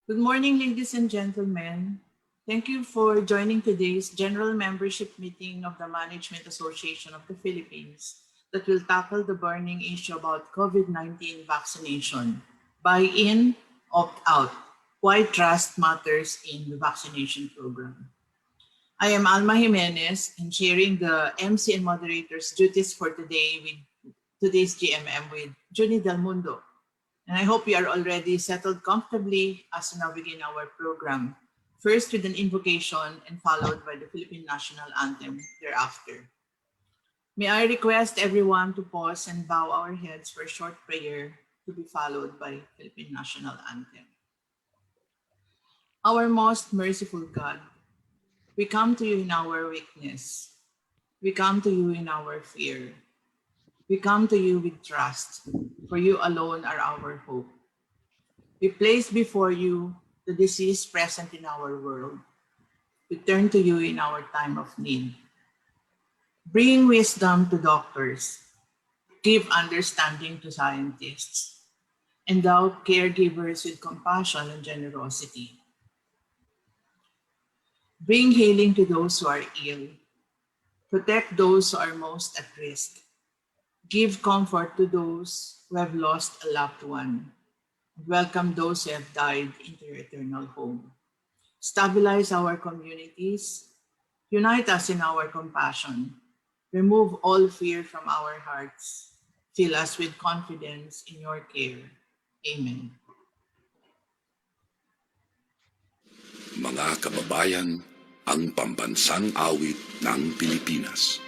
Good morning, ladies and gentlemen. Thank you for joining today's General Membership Meeting of the Management Association of the Philippines that will tackle the burning issue about COVID-19 vaccination. Buy-in, opt-out. Why trust matters in the vaccination program. I am Alma Jimenez and sharing the MC and moderator's duties for today with today's GMM with Junie Del Mundo. And I hope you are already settled comfortably as we now begin our program. First with an invocation and followed by the Philippine National Anthem thereafter. May I request everyone to pause and bow our heads for a short prayer to be followed by Philippine National Anthem. Our most merciful God, we come to you in our weakness. We come to you in our fear. We come to you with trust, for you alone are our hope. We place before you the disease present in our world. We turn to you in our time of need. Bring wisdom to doctors. Give understanding to scientists. Endow caregivers with compassion and generosity. Bring healing to those who are ill. Protect those who are most at risk. Give comfort to those who have lost a loved one. Welcome those who have died into your eternal home. Stabilize our communities. Unite us in our compassion. Remove all fear from our hearts. Fill us with confidence in your care. Amen. Mga kababayan, ang pambansang awit ng Pilipinas.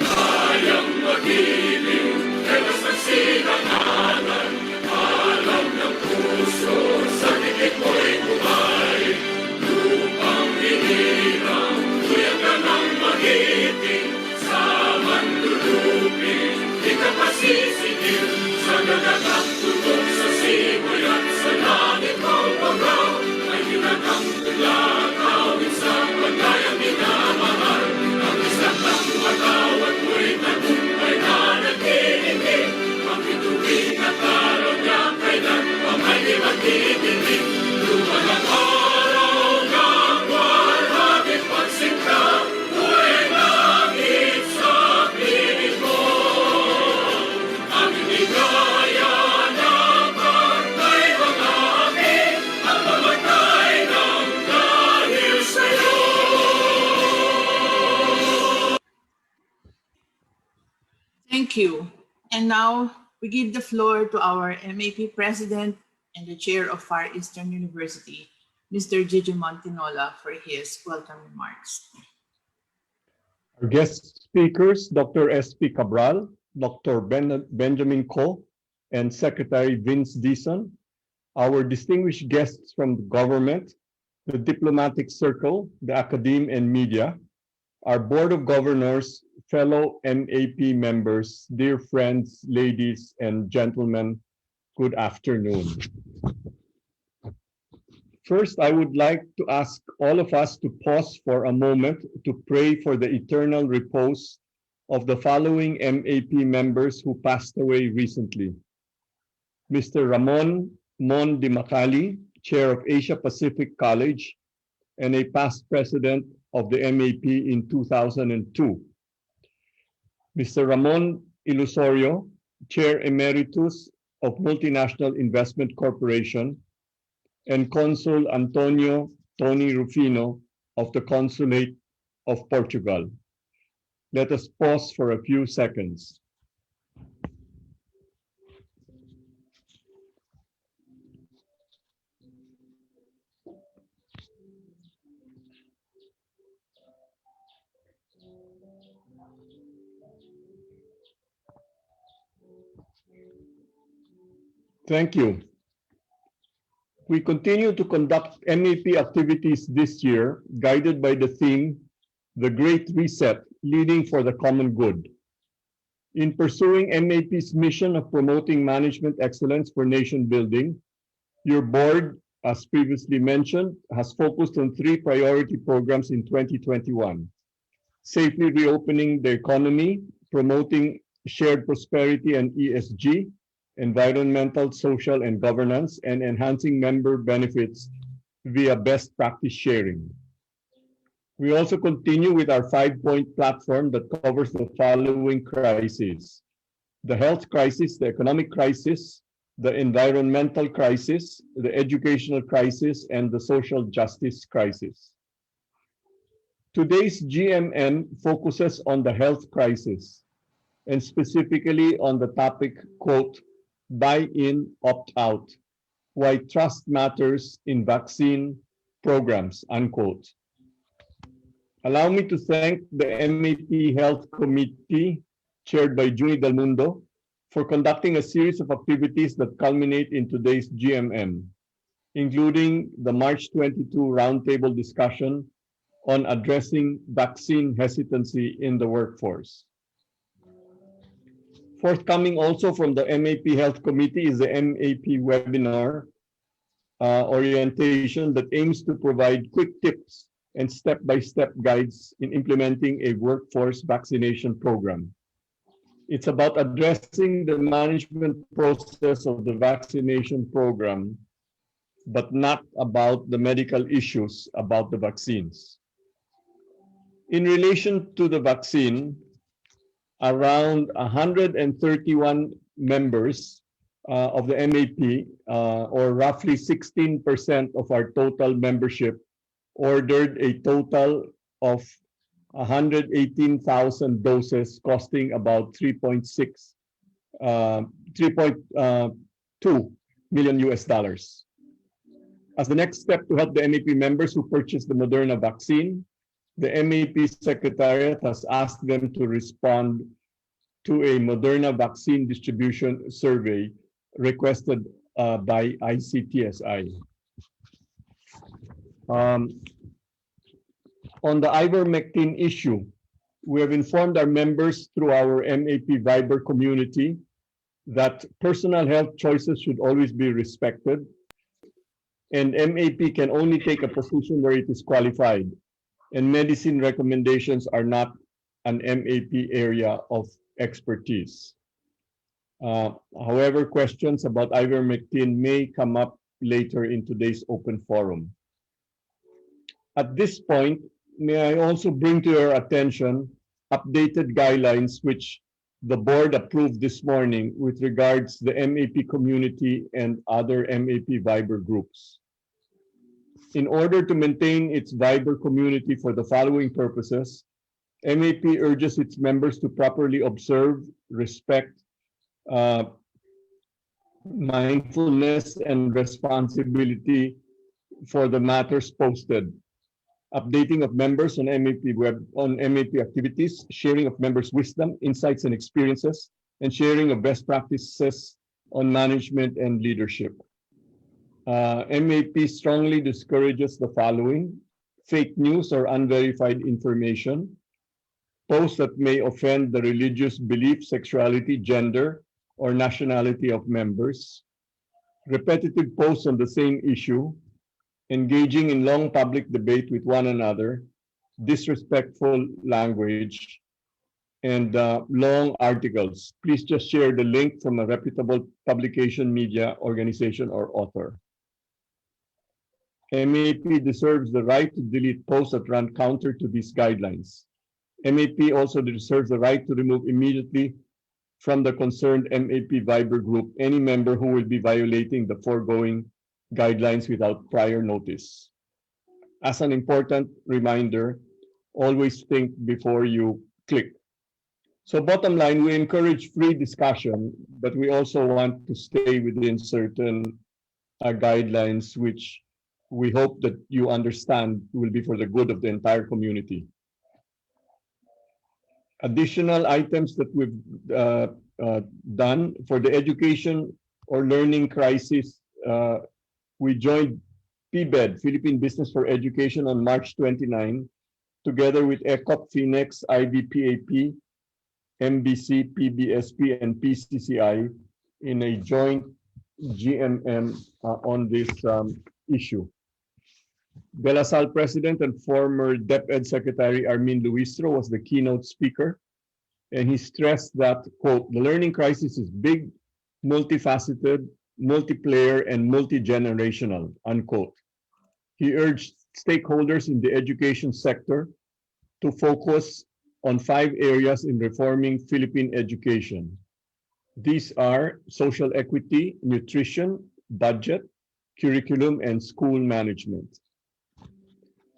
Kayang magiliw, tewas ng sinangalan, alam ng puso, sa dikit mo'y buhay. Lupang hinirang, tuyag ka ng magiting, sa manlulupin, di ka pasisigil, sa gagatak tutok sa simoy at sa langit mong pagaw, ay hinagang tulad, awit sa paglayang minamahal, ang isang ng matawad mo'y tagumpay na nagtitindig, ang ituwing at araw niya kailan pa may di magtitindig, lumalang araw ng walhagit pagsinta, buhay langit sa piling mo. Ang higaya ng pagkay mga amin, ang mamatay ng dahil sa'yo. Thank you. And now we give the floor to our MAP President and the Chair of Far Eastern University, Mr. Gigi Montinola, for his welcome remarks. Our guest speakers, Dr. S.P. Cabral, Dr. Benjamin Ko, and Secretary Vince Dizon, our distinguished guests from the government, the diplomatic circle, the academe and media, our Board of Governors, fellow MAP members, dear friends, ladies and gentlemen, good afternoon. First, I would like to ask all of us to pause for a moment to pray for the eternal repose of the following MAP members who passed away recently. Mr. Ramon Mon Dimacali, Chair of Asia Pacific College and a past president of the MAP in 2002. Mr. Ramon Ilusorio, Chair Emeritus of Multinational Investment Corporation, and Consul Antonio Tony Rufino of the Consulate of Portugal. Let us pause for a few seconds. Thank you. We continue to conduct MAP activities this year, guided by the theme, The Great Reset, Leading for the Common Good. In pursuing MAP's mission of promoting management excellence for nation building, your board, as previously mentioned, has focused on 3 priority programs in 2021. Safely reopening the economy, promoting shared prosperity and ESG, environmental, social, and governance, and enhancing member benefits via best practice sharing. We also continue with our 5-point platform that covers the following crises: the health crisis, the economic crisis, the environmental crisis, the educational crisis, and the social justice crisis. Today's GMM focuses on the health crisis, and specifically on the topic, quote, buy in, opt out, why trust matters in vaccine programs, unquote. Allow me to thank the MAP Health Committee, chaired by Juni Del Mundo, for conducting a series of activities that culminate in today's GMM, including the March 22 roundtable discussion on addressing vaccine hesitancy in the workforce. Forthcoming also from the MAP Health Committee is the MAP webinar orientation that aims to provide quick tips and step-by-step guides in implementing a workforce vaccination program. It's about addressing the management process of the vaccination program, but not about the medical issues about the vaccines. In relation to the vaccine, around 131 members of the MAP, or roughly 16% of our total membership, ordered a total of 118,000 doses costing about 3.2 million US dollars. As the next step to help the MAP members who purchased the Mrna vaccine, the MAP Secretariat has asked them to respond to a Mrna vaccine distribution survey requested by ICTSI. On the ivermectin issue, we have informed our members through our MAP Viber community that personal health choices should always be respected, and MAP can only take a position where it is qualified, and medicine recommendations are not an MAP area of expertise. However, questions about ivermectin may come up later in today's open forum. At this point, may I also bring to your attention updated guidelines which the board approved this morning with regards to the MAP community and other MAP Viber groups. In order to maintain its Viber community for the following purposes, MAP urges its members to properly observe, respect, mindfulness, and responsibility for the matters posted. Updating of members on MAP activities, sharing of members' wisdom, insights, and experiences, and sharing of best practices on management and leadership. MAP strongly discourages the following: fake news or unverified information, posts that may offend the religious belief, sexuality, gender, or nationality of members, repetitive posts on the same issue, engaging in long public debate with one another, disrespectful language, and long articles. Please just share the link from a reputable publication, media, organization, or author. MAP deserves the right to delete posts that run counter to these guidelines. MAP also deserves the right to remove immediately from the concerned MAP Viber group any member who will be violating the foregoing guidelines without prior notice. As an important reminder, always think before you click. So bottom line, we encourage free discussion, but we also want to stay within certain guidelines, which we hope that you understand will be for the good of the entire community. Additional items that we've done for the education or learning crisis, we joined PBED, Philippine Business for Education, on March 29, together with ECOP, PHINEX, IBPAP, MBC, PBSP, and PCCI in a joint GMM on this issue. De La Salle President and former DepEd Secretary Armin Luistro was the keynote speaker. And he stressed that, quote, the learning crisis is big, multifaceted, multiplayer, and multi-generational, unquote. He urged stakeholders in the education sector to focus on 5 areas in reforming Philippine education. These are social equity, nutrition, budget, curriculum, and school management.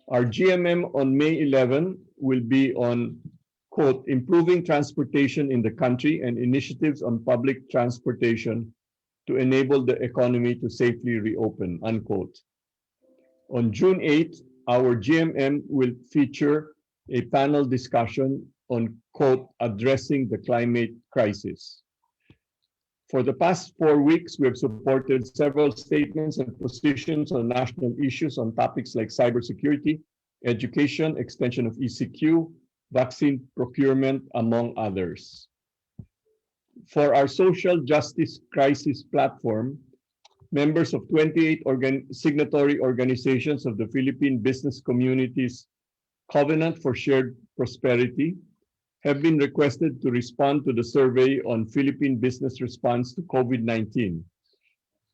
Our GMM on May 11 will be on, quote, improving transportation in the country and initiatives on public transportation to enable the economy to safely reopen, unquote. On June 8, our GMM will feature a panel discussion on, quote, addressing the climate crisis. For the past 4 weeks, we have supported several statements and positions on national issues on topics like cybersecurity, education, extension of ECQ, vaccine procurement, among others. For our social justice crisis platform, members of 28 signatory organizations of the Philippine business community's Covenant for Shared Prosperity have been requested to respond to the survey on Philippine business response to COVID-19.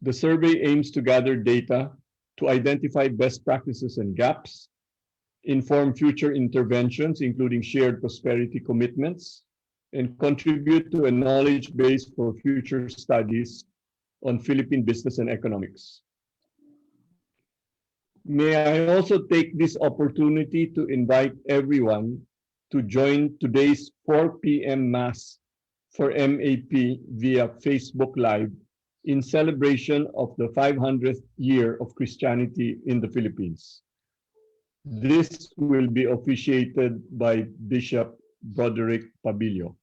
The survey aims to gather data to identify best practices and gaps, inform future interventions, including shared prosperity commitments, and contribute to a knowledge base for future studies on Philippine business and economics. May I also take this opportunity to invite everyone to join today's 4 p.m. Mass for MAP via Facebook Live in celebration of the 500th year of Christianity in the Philippines. This will be officiated by Bishop Broderick Pabilio.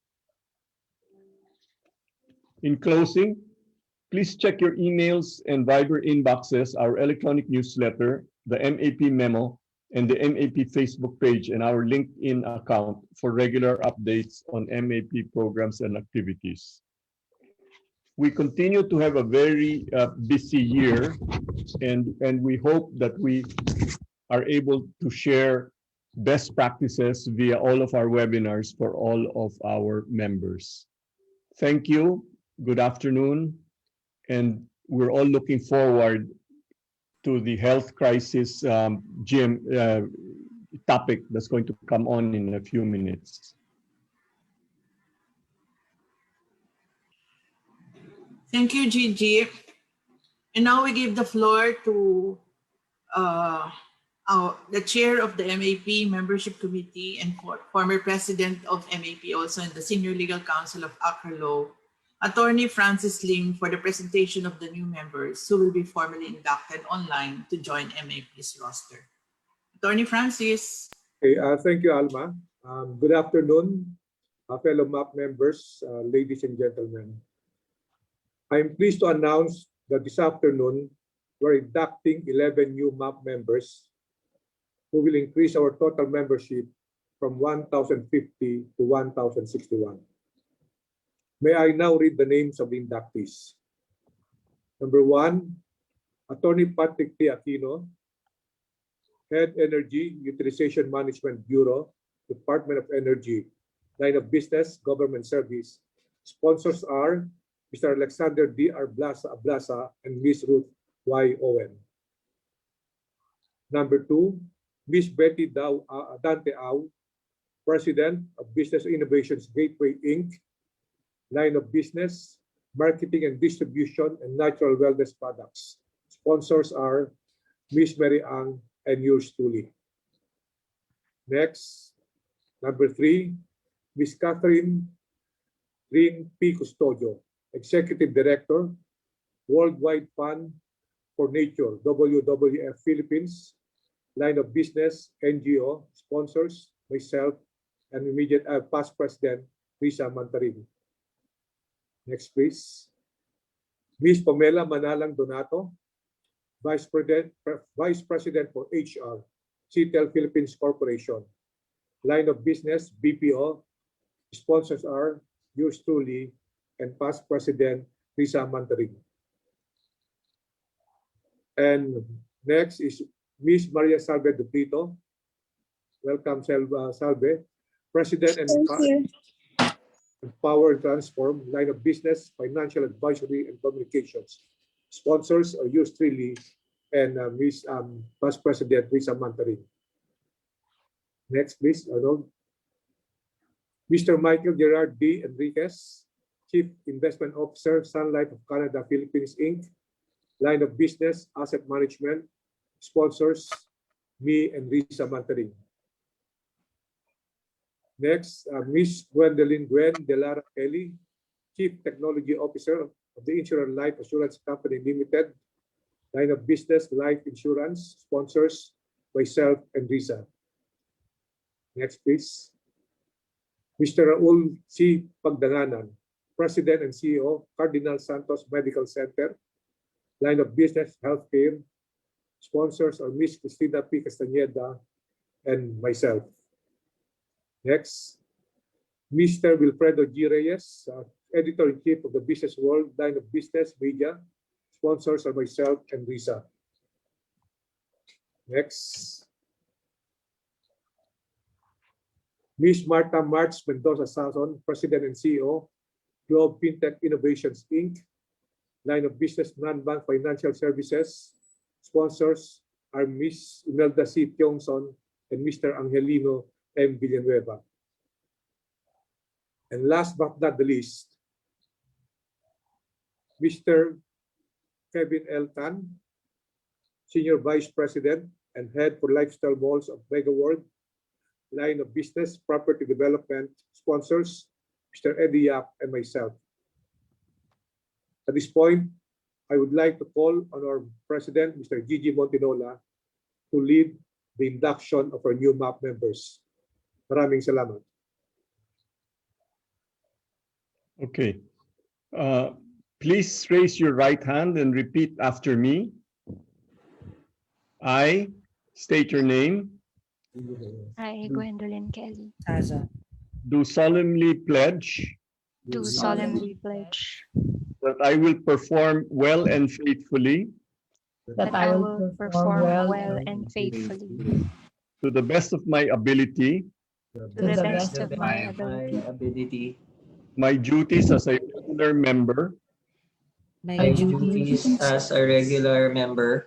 In closing, please check your emails and Viber inboxes, our electronic newsletter, the MAP memo, and the MAP Facebook page and our LinkedIn account for regular updates on MAP programs and activities. We continue to have a very busy year, and we hope that we are able to share best practices via all of our webinars for all of our members. Thank you. Good afternoon. And we're all looking forward to the health crisis topic that's going to come on in a few minutes. Thank you, Gigi. And now we give the floor to the chair of the MAP Membership Committee and former president of MAP, also in the Senior Legal Counsel of Accra Law, Attorney Francis Lim, for the presentation of the new members who will be formally inducted online to join MAP's roster. Attorney Francis. Okay, thank you, Alma. Good afternoon, fellow MAP members, ladies and gentlemen. I am pleased to announce that this afternoon we're inducting 11 new MAP members who will increase our total membership from 1,050 to 1,061. May I now read the names of the inductees. Number 1, Attorney Patrick T. Aquino, Head Energy Utilization Management Bureau, Department of Energy, Line of Business, Government Service. Sponsors are Mr. Alexander D. Ablasa and Ms. Ruth Y. Owen. Number 2, Ms. Betty Dante Au, President of Business Innovations Gateway, Inc., Line of Business, Marketing and Distribution, and Natural Wellness Products. Sponsors are Ms. Mary Ang and yours truly. Next, number 3, Ms. Catherine Rin P. Custodio, Executive Director, Worldwide Fund for Nature, WWF Philippines, Line of Business, NGO. Sponsors, myself, and immediate past President, Risa Mantarin. Next, please. Ms. Pamela Manalang Donato, Vice President for HR, CITEL Philippines Corporation. Line of Business, BPO. Sponsors are yours truly and past President Risa Mantarin. And next is Ms. Maria Salve Duplito. Welcome, Salve. President and Empower and Transform, line of business, financial advisory, and communications. Sponsors are yours truly and Ms. Vice President Risa Mantarin. Next, please, Arnold. Mr. Michael Gerard D. Enriquez, Chief Investment Officer, Sun Life of Canada, Philippines, Inc., line of business, asset management. Sponsors, me and Risa Mantarin. Next, Ms. Gwendolyn Gwen Delara Kelly, Chief Technology Officer of the Insurance Life Assurance Company Limited, line of business, life insurance. Sponsors, myself and Risa. Next, please. Mr. Raul C. Pagdanganan, President and CEO, Cardinal Santos Medical Center, line of business, healthcare. Sponsors are Ms. Cristina P. Castañeda and myself. Next, Mr. Wilfredo G. Reyes, Editor-in-Chief of the Business World, line of business, media. Sponsors are myself and Risa. Next, Ms. Marta March Mendoza Sazon, President and CEO, Globe Fintech Innovations, Inc., line of business, non-bank financial services. Sponsors are Ms. Imelda C. Tiongson and Mr. Angelino M. Villanueva. And last but not the least, Mr. Kevin L. Tan, Senior Vice President and Head for Lifestyle Malls of Mega World, line of business, property development. Sponsors, Mr. Eddie Yap and myself. At this point, I would like to call on our President, Mr. Gigi Montinola, to lead the induction of our new MAP members. Maraming salamat. Okay. Please raise your right hand and repeat after me. I state your name. I, Gwendolyn Kelly, Do solemnly pledge do solemnly pledge that I will perform well and faithfully that I will perform well and faithfully to the best of my ability to the best of my ability my duties as a regular member my duties as a regular member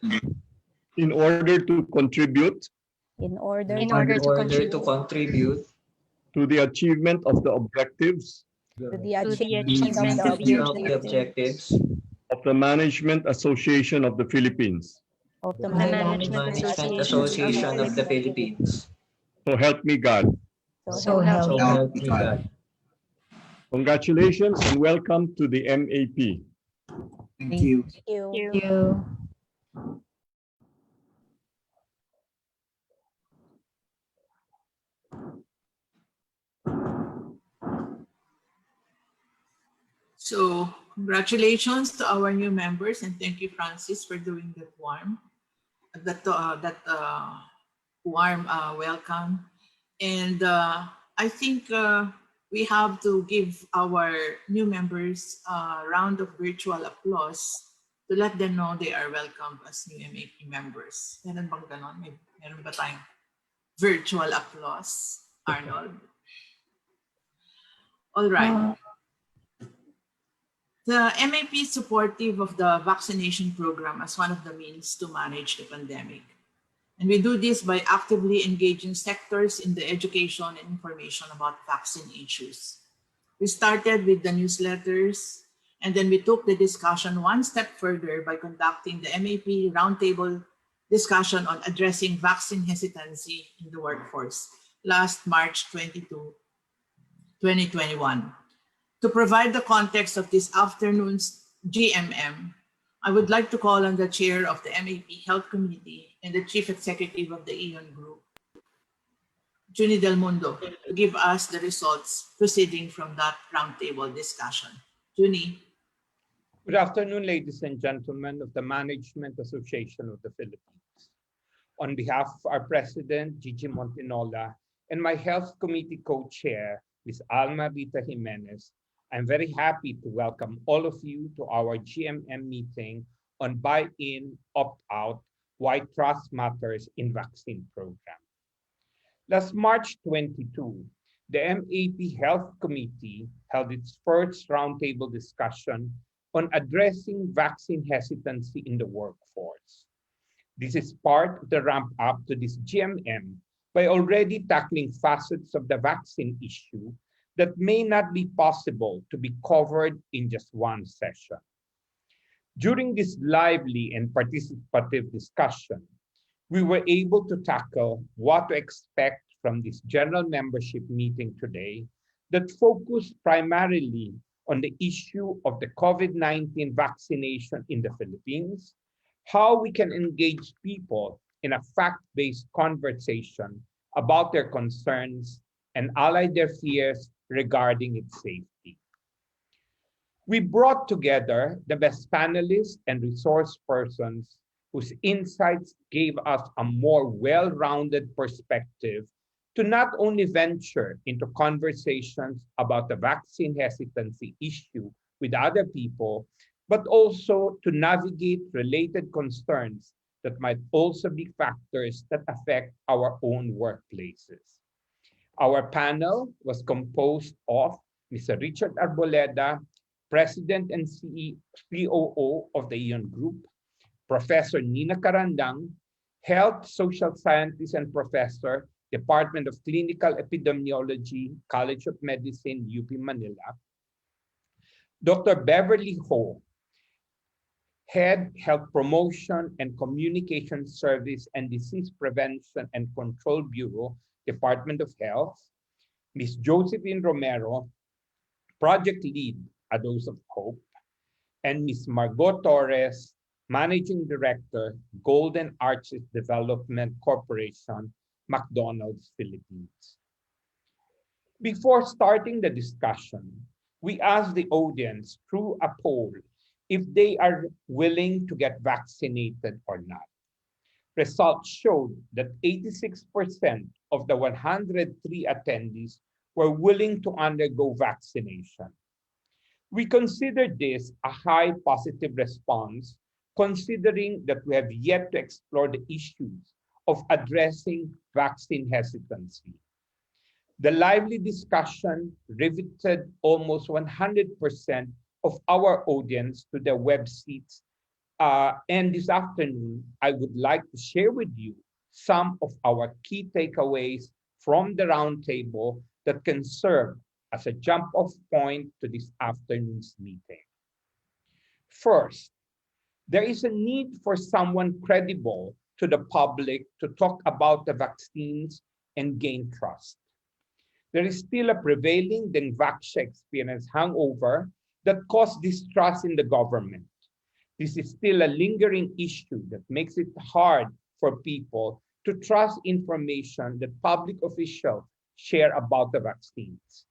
in order to contribute in order to contribute to the achievement of the objectives to the to achievement of the the objectives of the Management Association of the Philippines. of the of the Management Management Association Association of the Philippines. So help me God. So help So me. help me God. Congratulations and welcome to the MAP. Thank you. Thank Thank you. So congratulations to our new members, and thank you, Francis, for doing that warm welcome. And I think we have to give our new members a round of virtual applause to let them know they are welcome as new MAP members. Meron bang ganon? Meron ba tayong virtual applause, Arnold? All right. The MAP is supportive of the vaccination program as one of the means to manage the pandemic. And we do this by actively engaging sectors in the education and information about vaccine issues. We started with the newsletters, and then we took the discussion one step further by conducting the MAP roundtable discussion on addressing vaccine hesitancy in the workforce last March 22, 2021. To provide the context of this afternoon's GMM, I would like to call on the chair of the MAP Health Committee and the chief executive of the Ion Group, Junie Del Mundo, to give us the results proceeding from that roundtable discussion. Junie. Good afternoon, ladies and gentlemen of the Management Association of the Philippines. On behalf of our President, Gigi Montinola, and my Health Committee co-chair, Ms. Alma Rita Jimenez, I'm very happy to welcome all of you to our GMM meeting on buy-in, opt-out, why trust matters in vaccine program. Last March 22, the MAP Health Committee held its first roundtable discussion on addressing vaccine hesitancy in the workforce. This is part of the ramp up to this GMM by already tackling facets of the vaccine issue that may not be possible to be covered in just one session. During this lively and participative discussion, we were able to tackle what to expect from this general membership meeting today that focused primarily on the issue of the COVID-19 vaccination in the Philippines, how we can engage people in a fact-based conversation about their concerns and allay their fears regarding its safety. We brought together the best panelists and resource persons whose insights gave us a more well-rounded perspective to not only venture into conversations about the vaccine hesitancy issue with other people, but also to navigate related concerns that might also be factors that affect our own workplaces. Our panel was composed of Mr. Richard Arboleda, President and COO of the Ion Group, Professor Nina Carandang, Health Social Scientist and Professor, Department of Clinical Epidemiology, College of Medicine, UP Manila, Dr. Beverly Ho, Head Health Promotion and Communication Service and Disease Prevention and Control Bureau, Department of Health, Ms. Josephine Romero, Project Lead, A Dose of Hope, and Ms. Margot Torres, Managing Director, Golden Arches Development Corporation, McDonald's, Philippines. Before starting the discussion, we asked the audience through a poll if they are willing to get vaccinated or not. Results showed that 86% of the 103 attendees were willing to undergo vaccination. We consider this a high positive response, considering that we have yet to explore the issues of addressing vaccine hesitancy. The lively discussion riveted almost 100% of our audience to their web seats. And this afternoon, I would like to share with you some of our key takeaways from the roundtable that can serve as a jump-off point to this afternoon's meeting. First, there is a need for someone credible to the public to talk about the vaccines and gain trust. There is still a prevailing Dengvaxia experience hangover that caused distrust in the government. This is still a lingering issue that makes it hard for people to trust information that public officials share about the vaccines.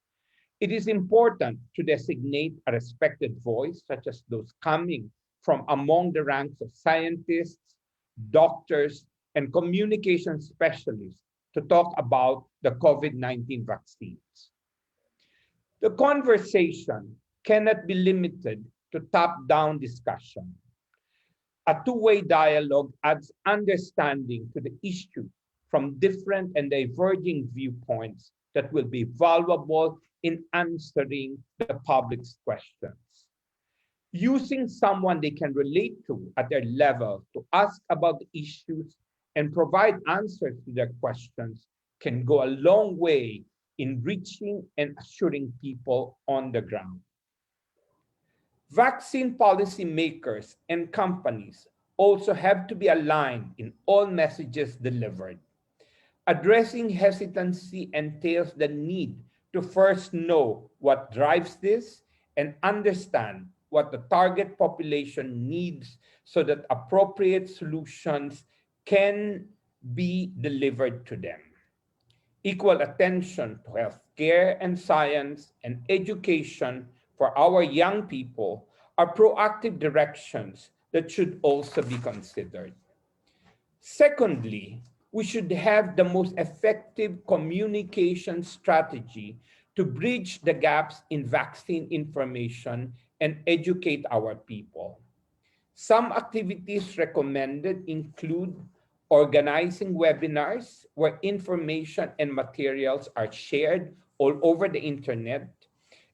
It is important to designate a respected voice, such as those coming from among the ranks of scientists, doctors, and communication specialists to talk about the COVID-19 vaccines. The conversation cannot be limited to top-down discussion. A two-way dialogue adds understanding to the issue from different and diverging viewpoints that will be valuable in answering the public's questions. Using someone they can relate to at their level to ask about the issues and provide answers to their questions can go a long way in reaching and assuring people on the ground. Vaccine policymakers and companies also have to be aligned in all messages delivered. Addressing hesitancy entails the need to first know what drives this and understand what the target population needs so that appropriate solutions can be delivered to them. Equal attention to healthcare and science and education for our young people are proactive directions that should also be considered. Secondly, we should have the most effective communication strategy to bridge the gaps in vaccine information and educate our people. Some activities recommended include organizing webinars where information and materials are shared all over the internet,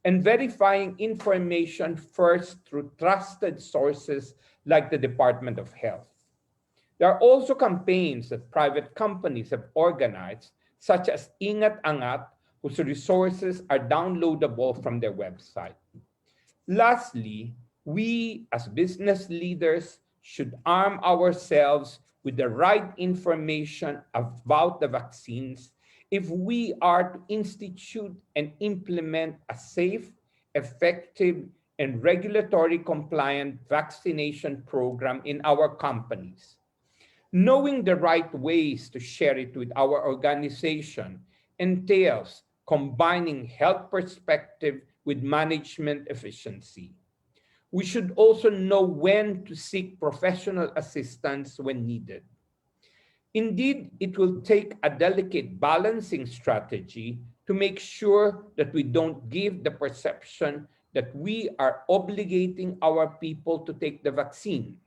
and verifying information first through trusted sources like the Department of Health. There are also campaigns that private companies have organized, such as Ingat Angat, whose resources are downloadable from their website. Lastly, we as business leaders should arm ourselves with the right information about the vaccines if we are to institute and implement a safe, effective, and regulatory compliant vaccination program in our companies. Knowing the right ways to share it with our organization entails combining health perspective with management efficiency. We should also know when to seek professional assistance when needed. Indeed, it will take a delicate balancing strategy to make sure that we don't give the perception that we are obligating our people to take the vaccine.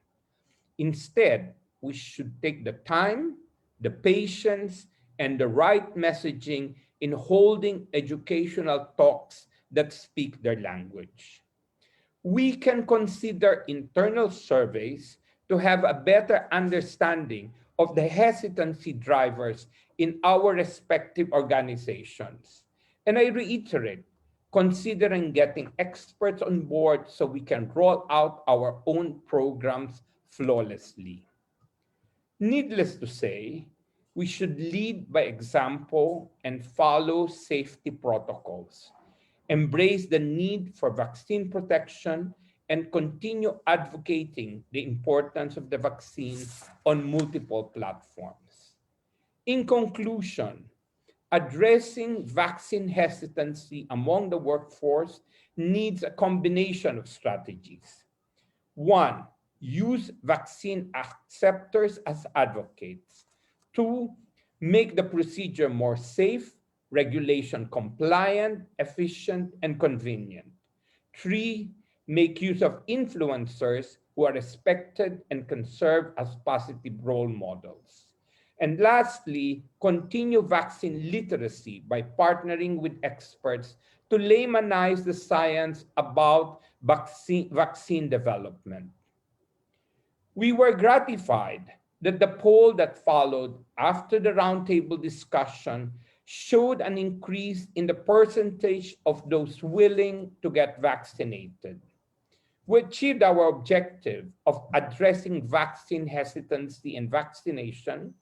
Instead, we should take the time, the patience, and the right messaging in holding educational talks that speak their language. We can consider internal surveys to have a better understanding of the hesitancy drivers in our respective organizations. And I reiterate, considering getting experts on board so we can roll out our own programs flawlessly. Needless to say, we should lead by example and follow safety protocols, embrace the need for vaccine protection, and continue advocating the importance of the vaccine on multiple platforms. In conclusion, addressing vaccine hesitancy among the workforce needs a combination of strategies. One, use vaccine acceptors as advocates. Two, make the procedure more safe, regulation compliant, efficient, and convenient. Three, make use of influencers who are respected and can serve as positive role models. And lastly, continue vaccine literacy by partnering with experts to laymanize the science about vaccine development. We were gratified that the poll that followed after the roundtable discussion showed an increase in the percentage of those willing to get vaccinated. We achieved our objective of addressing vaccine hesitancy and vaccination,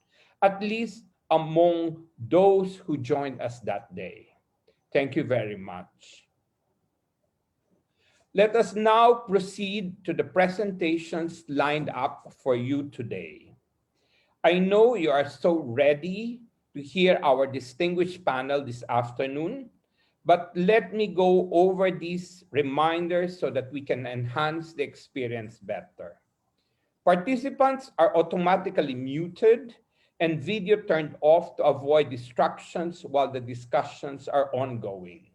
at least among those who joined us that day. Thank you very much. Let us now proceed to the presentations lined up for you today. I know you are so ready to hear our distinguished panel this afternoon, but let me go over these reminders so that we can enhance the experience better. Participants are automatically muted and video turned off to avoid distractions while the discussions are ongoing.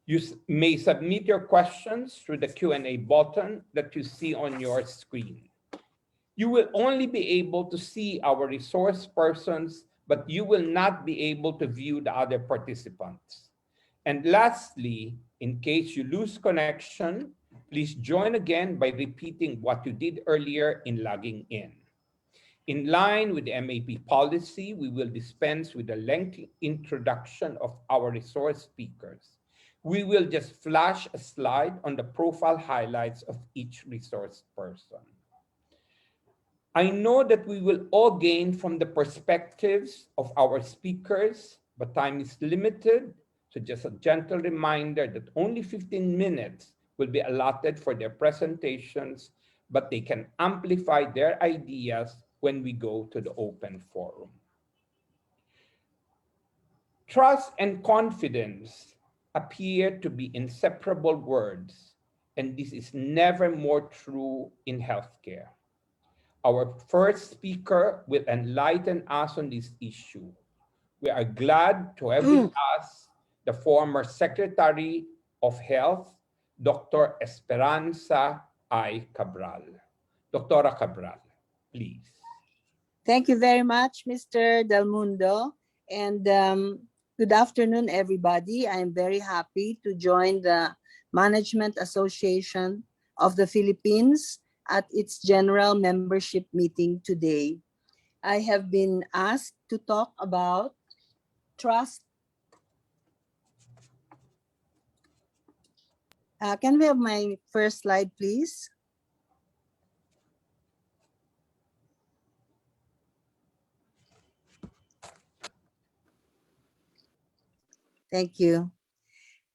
You may submit your questions through the Q&A button that you see on your screen. You will only be able to see our resource persons, but you will not be able to view the other participants. And lastly, in case you lose connection, please join again by repeating what you did earlier in logging in. In line with the MAP policy, we will dispense with a lengthy introduction of our resource speakers. We will just flash a slide on the profile highlights of each resource person. I know that we will all gain from the perspectives of our speakers, but time is limited, so just a gentle reminder that only 15 minutes will be allotted for their presentations, but they can amplify their ideas when we go to the open forum. Trust and confidence appear to be inseparable words, and this is never more true in healthcare. Our first speaker will enlighten us on this issue. We are glad to have with us the former Secretary of Health, Dr. Esperanza I. Cabral. Dr. Cabral, please. Thank you very much, Mr. Del Mundo. And Good afternoon, everybody. I am very happy to join the Management Association of the Philippines at its general membership meeting today. I have been asked to talk about trust. Can we have my first slide, please? Thank you.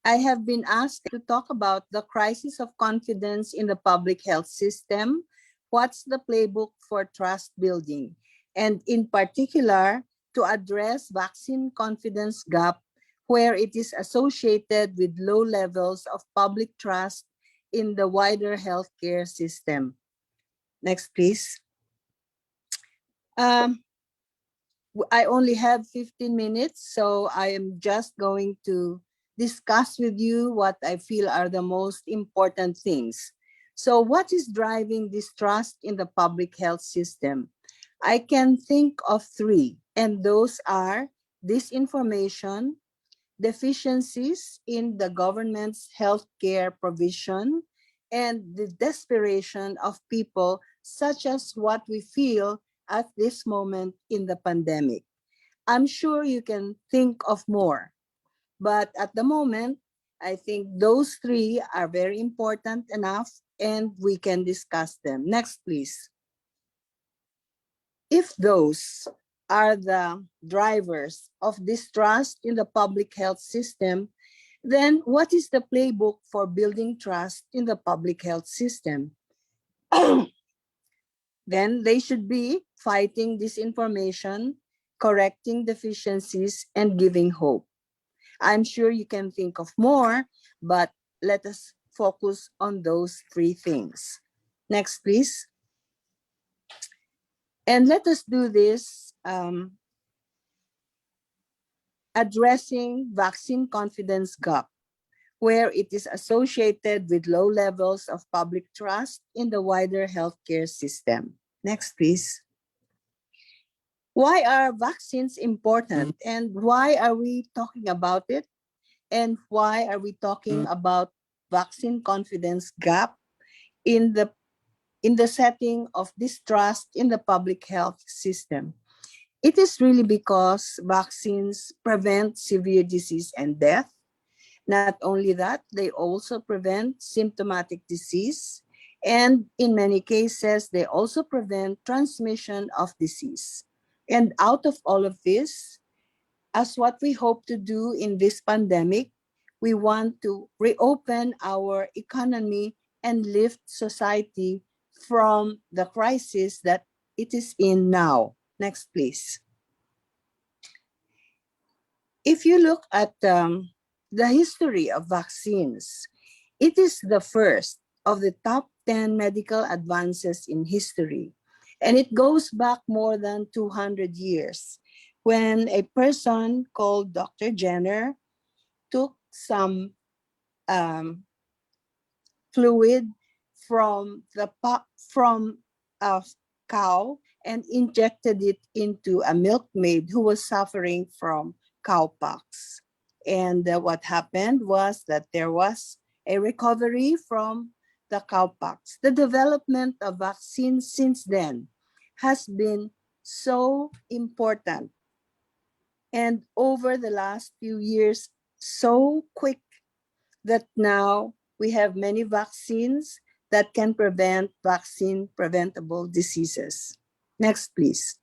I have been asked to talk about the crisis of confidence in the public health system. What's the playbook for trust building? And in particular, to address vaccine confidence gap where it is associated with low levels of public trust in the wider healthcare system. Next, please. I only have 15 minutes, so I am just going to discuss with you what I feel are the most important things. So what is driving distrust in the public health system? I can think of three, and those are disinformation, deficiencies in the government's healthcare provision, and the desperation of people, such as what we feel at this moment in the pandemic. I'm sure you can think of more, but at the moment, I think those three are very important enough and we can discuss them. Next, please. If those are the drivers of distrust in the public health system, then what is the playbook for building trust in the public health system? Then they should be fighting disinformation, correcting deficiencies, and giving hope. I'm sure you can think of more, but let us focus on those three things. Next, please. And let us do this addressing vaccine confidence gap, where it is associated with low levels of public trust in the wider healthcare system. Next, please. Why are vaccines important and why are we talking about it? And why are we talking about vaccine confidence gap in the setting of distrust in the public health system? It is really because vaccines prevent severe disease and death. Not only that, they also prevent symptomatic disease. And in many cases, they also prevent transmission of disease. And out of all of this, as what we hope to do in this pandemic, we want to reopen our economy and lift society from the crisis that it is in now. Next, please. If you look at the history of vaccines, it is the first of the top 10 medical advances in history. And it goes back more than 200 years when a person called Dr. Jenner took some fluid from from a cow and injected it into a milkmaid who was suffering from cowpox. And what happened was that there was a recovery from the cowpox. The development of vaccines since then has been so important. And over the last few years, so quick that now we have many vaccines that can prevent vaccine preventable diseases. Next, please.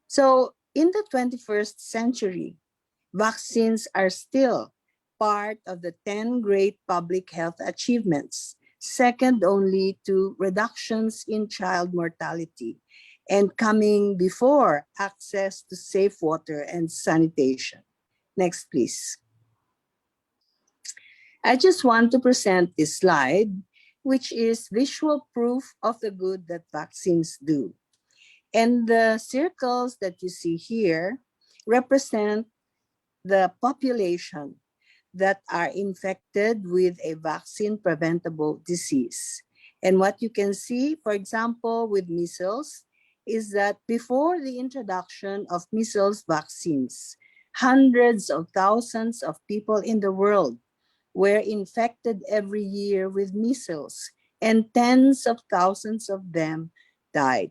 So in the 21st century, vaccines are still part of the 10 great public health achievements, second only to reductions in child mortality and coming before access to safe water and sanitation. Next, please. I just want to present this slide, which is visual proof of the good that vaccines do. And the circles that you see here represent the population that are infected with a vaccine preventable disease. And what you can see, for example, with measles, is that before the introduction of measles vaccines, Hundreds of thousands of people in the world were infected every year with measles, and tens of thousands of them died.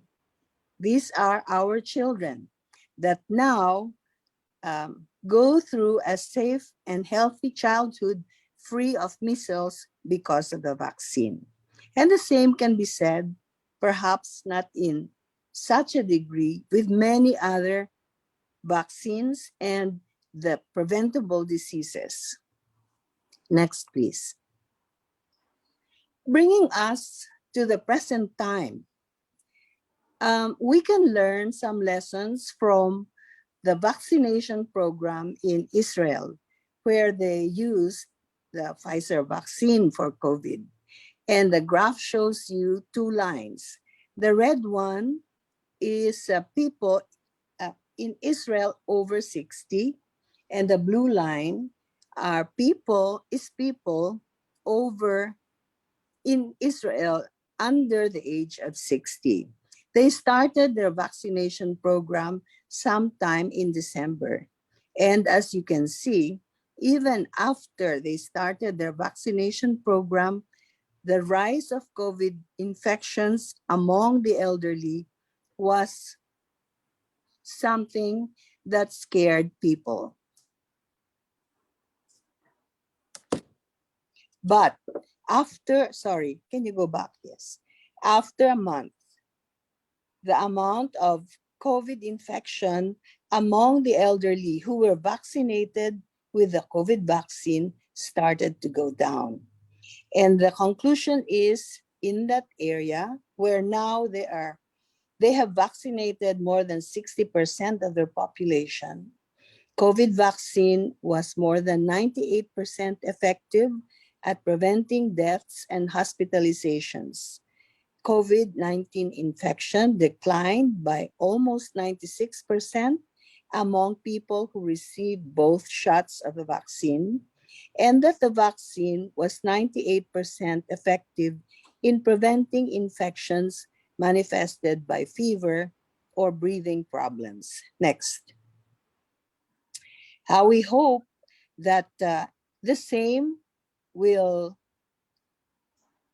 These are our children that now go through a safe and healthy childhood free of measles because of the vaccine. And the same can be said, perhaps not in such a degree, with many other vaccines and the preventable diseases. Next, please. Bringing us to the present time, we can learn some lessons from the vaccination program in Israel, where they used the Pfizer vaccine for COVID. And the graph shows you two lines. The red one is people in Israel over 60, and the blue line is people over in Israel under the age of 60. They started their vaccination program sometime in December. And as you can see, even after they started their vaccination program, the rise of COVID infections among the elderly was something that scared people. But can you go back? Yes. After a month, the amount of COVID infection among the elderly who were vaccinated with the COVID vaccine started to go down. And the conclusion is in that area where now they have vaccinated more than 60% of their population. COVID vaccine was more than 98% effective at preventing deaths and hospitalizations. COVID-19 infection declined by almost 96% among people who received both shots of the vaccine, and that the vaccine was 98% effective in preventing infections manifested by fever or breathing problems. Next. We hope that the same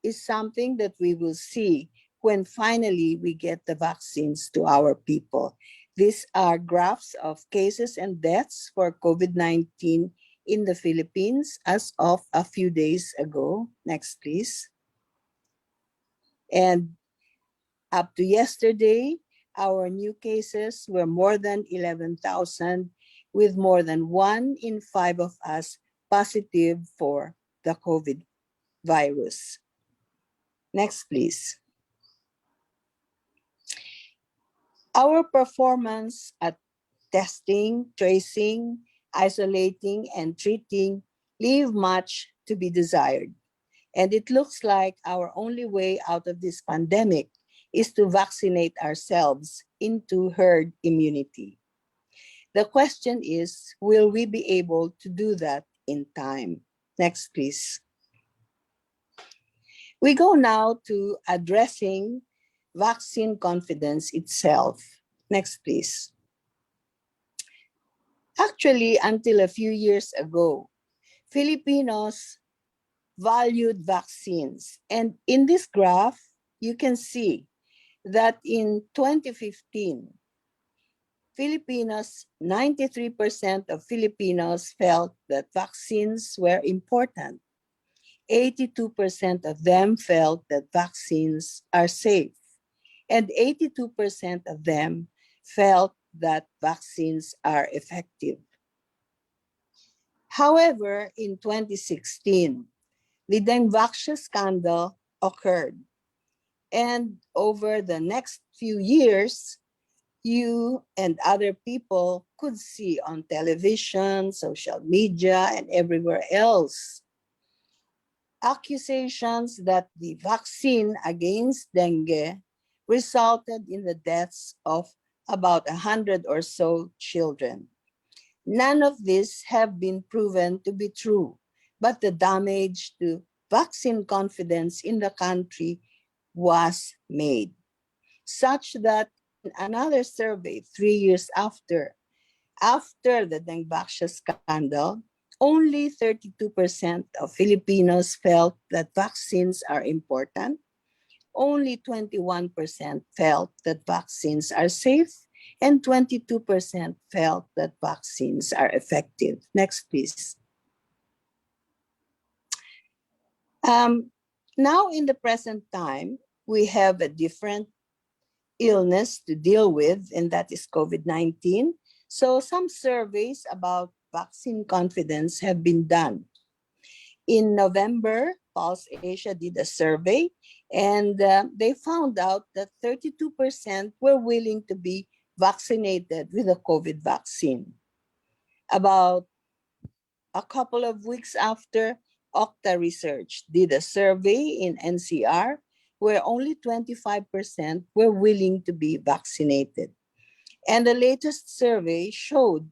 is something that we will see when finally we get the vaccines to our people. These are graphs of cases and deaths for COVID-19 in the Philippines as of a few days ago. Next, please. And up to yesterday, our new cases were more than 11,000, with more than 1 in 5 of us positive for the COVID virus. Next, please. Our performance at testing, tracing, isolating, and treating leave much to be desired. And it looks like our only way out of this pandemic is to vaccinate ourselves into herd immunity. The question is, will we be able to do that in time? Next, please. We go now to addressing vaccine confidence itself. Next, please. Actually, until a few years ago, Filipinos valued vaccines. And in this graph, you can see that in 2015, 93% of Filipinos felt that vaccines were important. 82% of them felt that vaccines are safe. And 82% of them felt that vaccines are effective. However, in 2016, the Dengvaxia scandal occurred. And over the next few years, you and other people could see on television, social media, and everywhere else accusations that the vaccine against dengue resulted in the deaths of about 100 or so children. None of this have been proven to be true, but the damage to vaccine confidence in the country was made, such that in another survey 3 years after, After the Dengbaksha scandal, only 32% of Filipinos felt that vaccines are important. Only 21% felt that vaccines are safe, and 22% felt that vaccines are effective. Next, please. Now, in the present time, we have a different illness to deal with, and that is COVID-19. So some surveys about vaccine confidence have been done. In November, Pulse Asia did a survey, and they found out that 32% were willing to be vaccinated with a COVID vaccine. About a couple of weeks after, Okta Research did a survey in NCR where only 25% were willing to be vaccinated. And the latest survey showed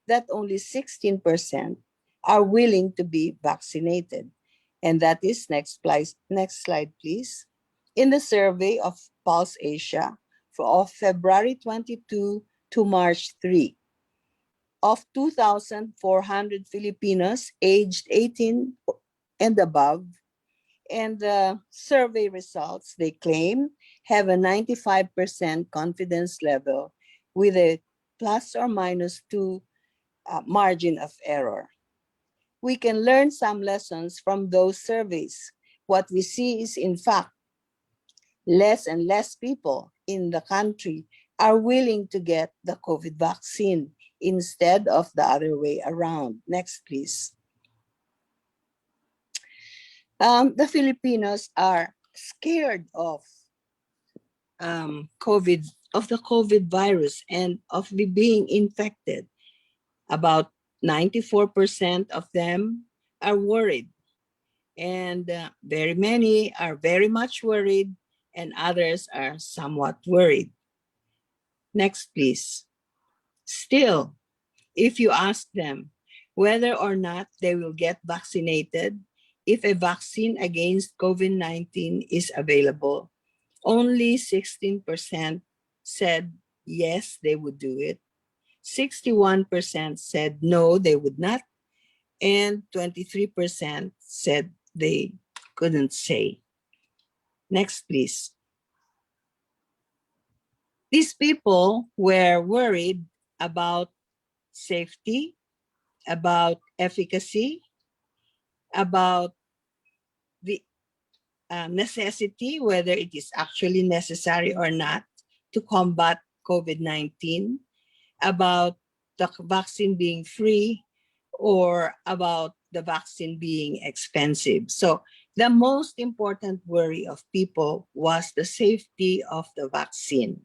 that only 16% are willing to be vaccinated. And that is, next slide, please. In the survey of Pulse Asia of February 22 to March 3, of 2,400 Filipinos aged 18 and above, and the survey results, they claim, have a 95% confidence level with a plus or minus 2 margin of error. We can learn some lessons from those surveys. What we see is, in fact, less and less people in the country are willing to get the COVID vaccine instead of the other way around. Next, please. The Filipinos are scared of the COVID virus and of being infected. About 94% of them are worried, and very many are very much worried, and others are somewhat worried. Next, please. Still, if you ask them whether or not they will get vaccinated if a vaccine against COVID-19 is available, only 16% said yes, they would do it. 61% said no, they would not. And 23% said they couldn't say. Next, please. These people were worried about safety, about efficacy, about the necessity, whether it is actually necessary or not to combat COVID-19, about the vaccine being free, or about the vaccine being expensive. So the most important worry of people was the safety of the vaccine.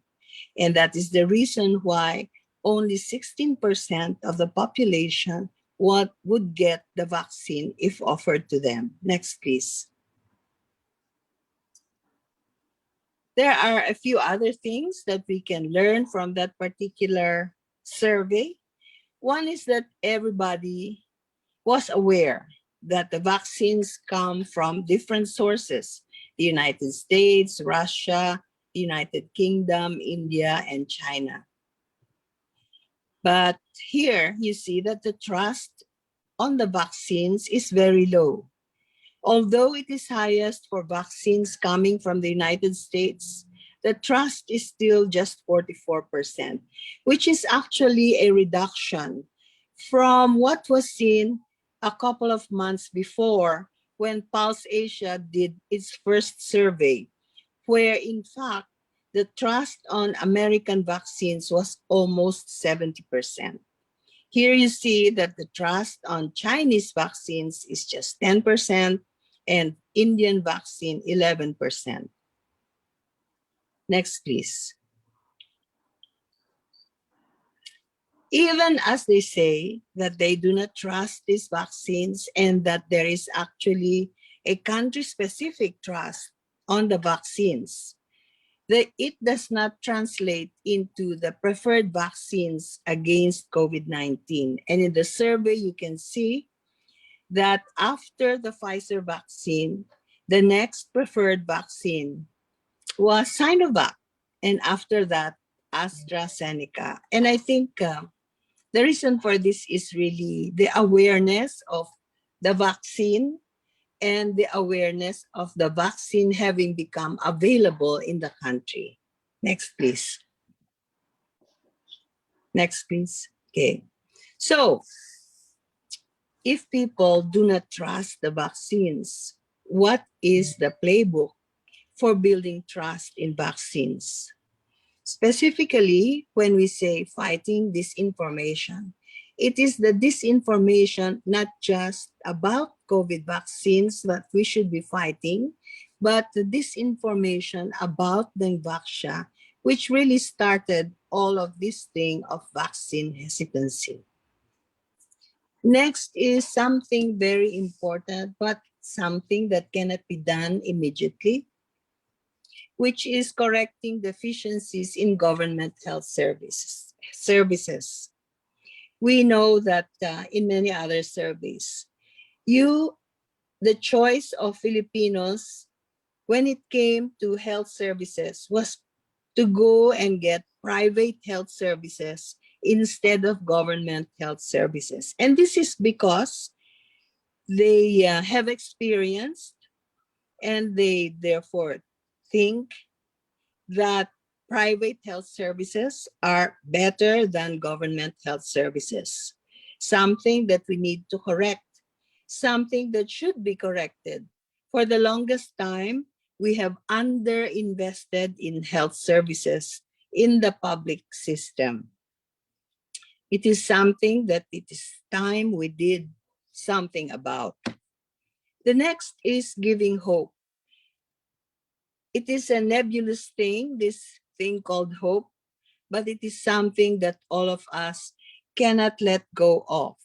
And that is the reason why only 16% of the population would get the vaccine if offered to them. Next, please. There are a few other things that we can learn from that particular survey. One is that everybody was aware that the vaccines come from different sources: the United States, Russia, the United Kingdom, India, and China. But here you see that the trust on the vaccines is very low. Although it is highest for vaccines coming from the United States, the trust is still just 44%, which is actually a reduction from what was seen a couple of months before when Pulse Asia did its first survey, where in fact the trust on American vaccines was almost 70%. Here you see that the trust on Chinese vaccines is just 10% and Indian vaccine 11%. Next, please. Even as they say that they do not trust these vaccines and that there is actually a country-specific trust on the vaccines, it does not translate into the preferred vaccines against COVID-19. And in the survey, you can see that after the Pfizer vaccine, the next preferred vaccine was Sinovac, and after that, AstraZeneca. And I think The reason for this is really the awareness of the vaccine and the awareness of the vaccine having become available in the country. Next, please. Next, please. Okay. So, if people do not trust the vaccines, what is the playbook for building trust in vaccines? Specifically, when we say fighting disinformation, it is the disinformation not just about COVID vaccines that we should be fighting, but the disinformation about the vaccine, which really started all of this thing of vaccine hesitancy. Next is something very important, but something that cannot be done immediately, which is correcting deficiencies in government health services. We know that in many other surveys, the choice of Filipinos when it came to health services was to go and get private health services instead of government health services. And this is because they have experienced and they therefore think that private health services are better than government health services. Something that we need to correct, something that should be corrected. For the longest time, we have underinvested in health services in the public system. It is something that it is time we did something about. The next is giving hope. It is a nebulous thing, this thing called hope, but it is something that all of us cannot let go of.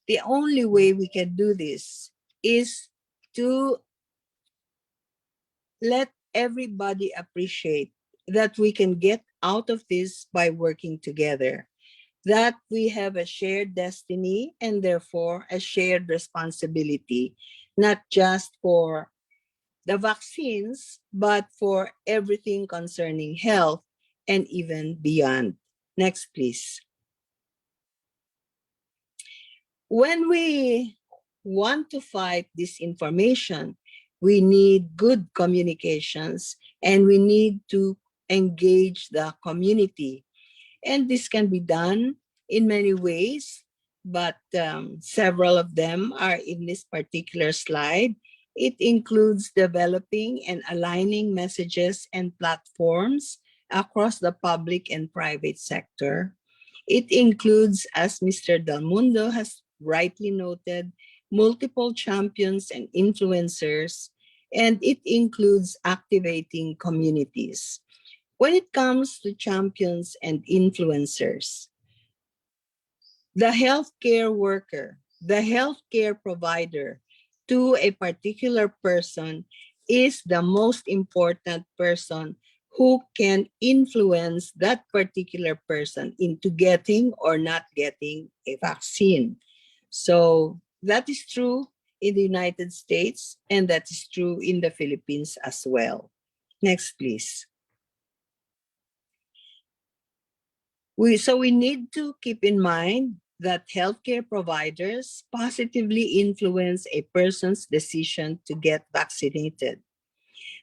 The only way we can do this is to let everybody appreciate that we can get out of this by working together, that we have a shared destiny and therefore a shared responsibility, not just for the vaccines, but for everything concerning health and even beyond. Next, please. When we want to fight disinformation, we need good communications and we need to engage the community. And this can be done in many ways, but several of them are in this particular slide. It includes developing and aligning messages and platforms across the public and private sector. It includes, as Mr. Del Mundo has rightly noted, multiple champions and influencers, and it includes activating communities. When it comes to champions and influencers, the healthcare worker, the healthcare provider to a particular person is the most important person who can influence that particular person into getting or not getting a vaccine. So that is true in the United States and that is true in the Philippines as well. Next, please. So we need to keep in mind that healthcare providers positively influence a person's decision to get vaccinated.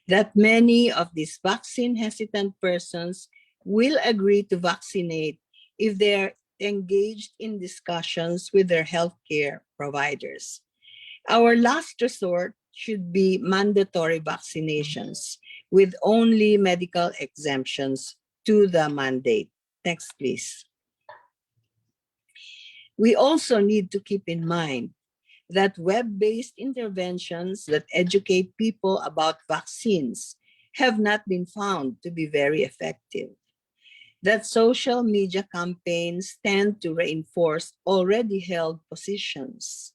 That many of these vaccine hesitant persons will agree to vaccinate if they're engaged in discussions with their healthcare providers. Our last resort should be mandatory vaccinations with only medical exemptions to the mandate. Next, please. We also need to keep in mind that web-based interventions that educate people about vaccines have not been found to be very effective. That social media campaigns tend to reinforce already held positions.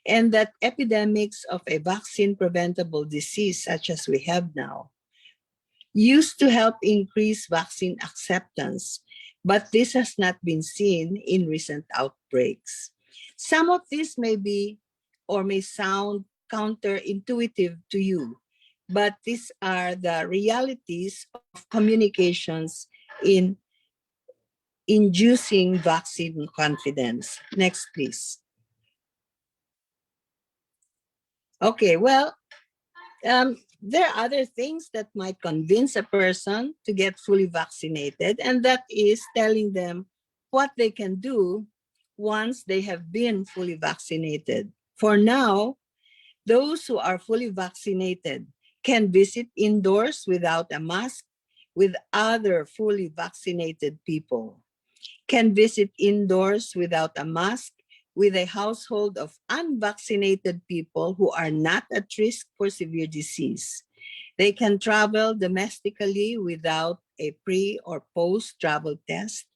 And that epidemics of a vaccine-preventable disease such as we have now used to help increase vaccine acceptance, but this has not been seen in recent outbreaks. Some of this may be or may sound counterintuitive to you, but these are the realities of communications in inducing vaccine confidence. Next, please. Okay, well, there are other things that might convince a person to get fully vaccinated, and that is telling them what they can do once they have been fully vaccinated. For now, those who are fully vaccinated can visit indoors without a mask with other fully vaccinated people, can visit indoors without a mask with a household of unvaccinated people who are not at risk for severe disease. They can travel domestically without a pre or post travel test.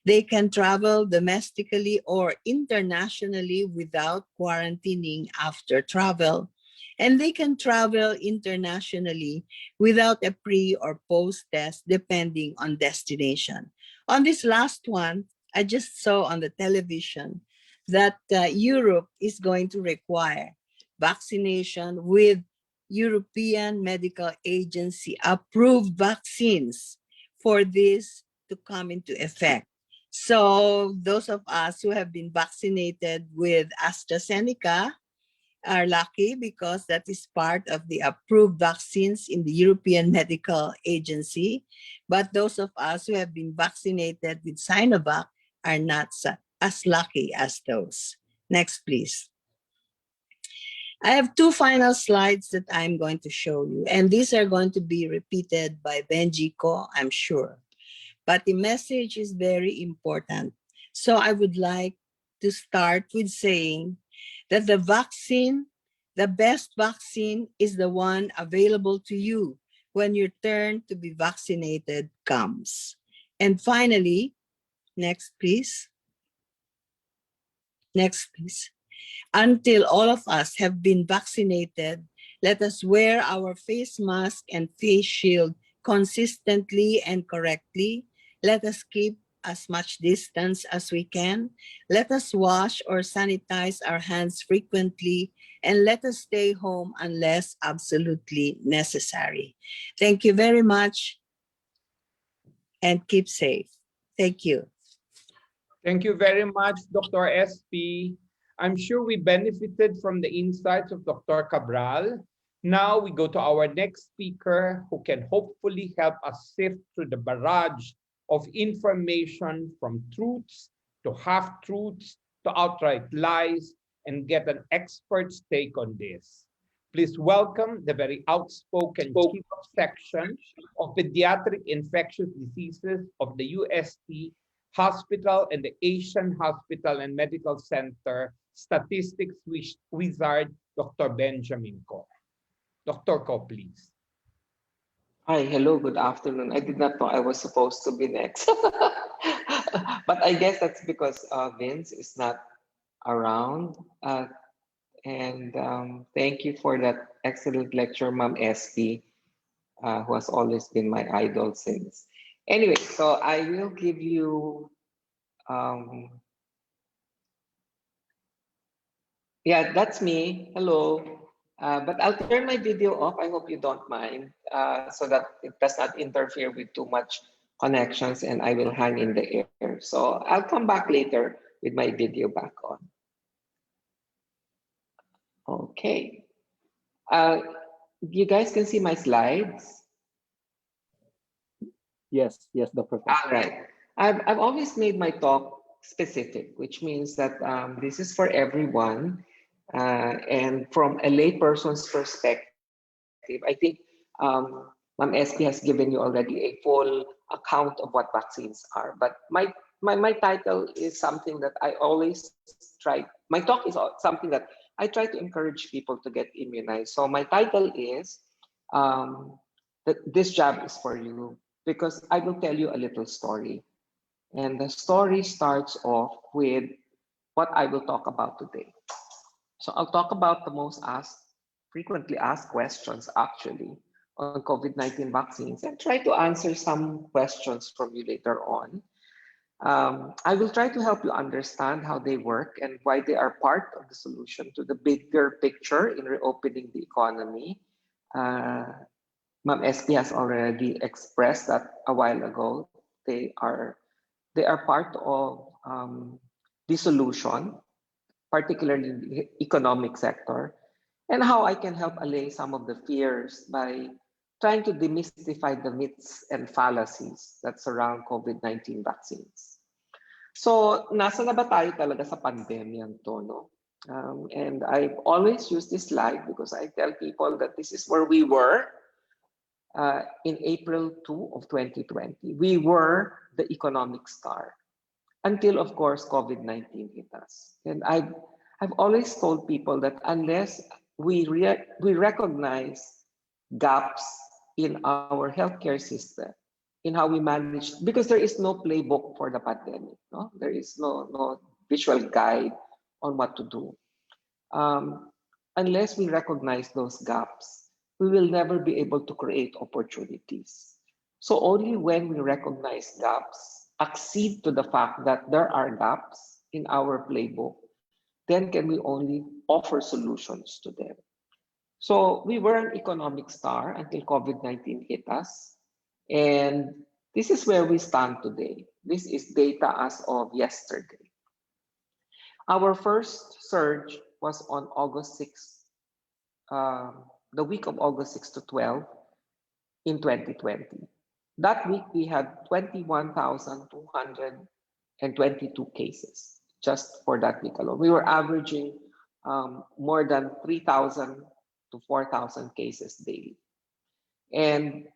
They can travel domestically or internationally without quarantining after travel. And they can travel internationally without a pre or post test, depending on destination. On this last one, I just saw on the television that Europe is going to require vaccination with European Medical Agency approved vaccines for this to come into effect. So those of us who have been vaccinated with AstraZeneca are lucky because that is part of the approved vaccines in the European Medical Agency. But those of us who have been vaccinated with Sinovac are not as lucky as those. Next, please. I have two final slides that I'm going to show you, and these are going to be repeated by Benji Ko, I'm sure. But the message is very important. So I would like to start with saying that the best vaccine is the one available to you when your turn to be vaccinated comes. And finally, next please. Next please. Until all of us have been vaccinated, let us wear our face mask and face shield consistently and correctly. Let us keep as much distance as we can. Let us wash or sanitize our hands frequently, and let us stay home unless absolutely necessary. Thank you very much, and keep safe. Thank you. Thank you very much, Dr. SP. I'm sure we benefited from the insights of Dr. Cabral. Now we go to our next speaker who can hopefully help us sift through the barrage of information from truths to half-truths to outright lies and get an expert's take on this. Please welcome the very outspoken Chief of Section of Pediatric Infectious Diseases of the UST Hospital and the Asian Hospital and Medical Center Statistics Wizard, Dr. Benjamin Ko. Dr. Ko, please. Hi, hello, good afternoon. I did not know I was supposed to be next. But I guess that's because Vince is not around. And thank you for that excellent lecture, Ma'am SP, who has always been my idol since. Anyway, so I will give you, yeah, that's me. Hello. But I'll turn my video off. I hope you don't mind, so that it does not interfere with too much connections and I will hang in the air. So I'll come back later with my video back on. Okay. You guys can see my slides? Yes, Dr. All right. I've always made my talk specific, which means that this is for everyone. And from a layperson's perspective, I think Ma'am SP has given you already a full account of what vaccines are. But my title is something that I always try. My talk is something that I try to encourage people to get immunized. So my title is that this jab is for you, because I will tell you a little story. And the story starts off with what I will talk about today. So I'll talk about the most frequently asked questions actually on COVID-19 vaccines and try to answer some questions from you later on. I will try to help you understand how they work and why they are part of the solution to the bigger picture in reopening the economy. Ma'am SP has already expressed that a while ago. They are They are part of the solution, particularly in the economic sector, and how I can help allay some of the fears by trying to demystify the myths and fallacies that surround COVID-19 vaccines. So, nasa na ba tayo talaga sa pandemyang to, no? And I always use this slide because I tell people that this is where we were in April 2 of 2020. We were the economic star until, of course, COVID-19 hit us. And I've always told people that unless we recognize gaps in our healthcare system, in how we manage, because there is no playbook for the pandemic, no? There is no visual guide on what to do. Unless we recognize those gaps, we will never be able to create opportunities. So only when we recognize gaps, accede to the fact that there are gaps in our playbook, then can we only offer solutions to them. So we were an economic star until COVID-19 hit us. And this is where we stand today. This is data as of yesterday. Our first surge was on August 6th, the week of August 6 to 12 in 2020. That week, we had 21,222 cases just for that week alone. We were averaging more than 3,000 to 4,000 cases daily. And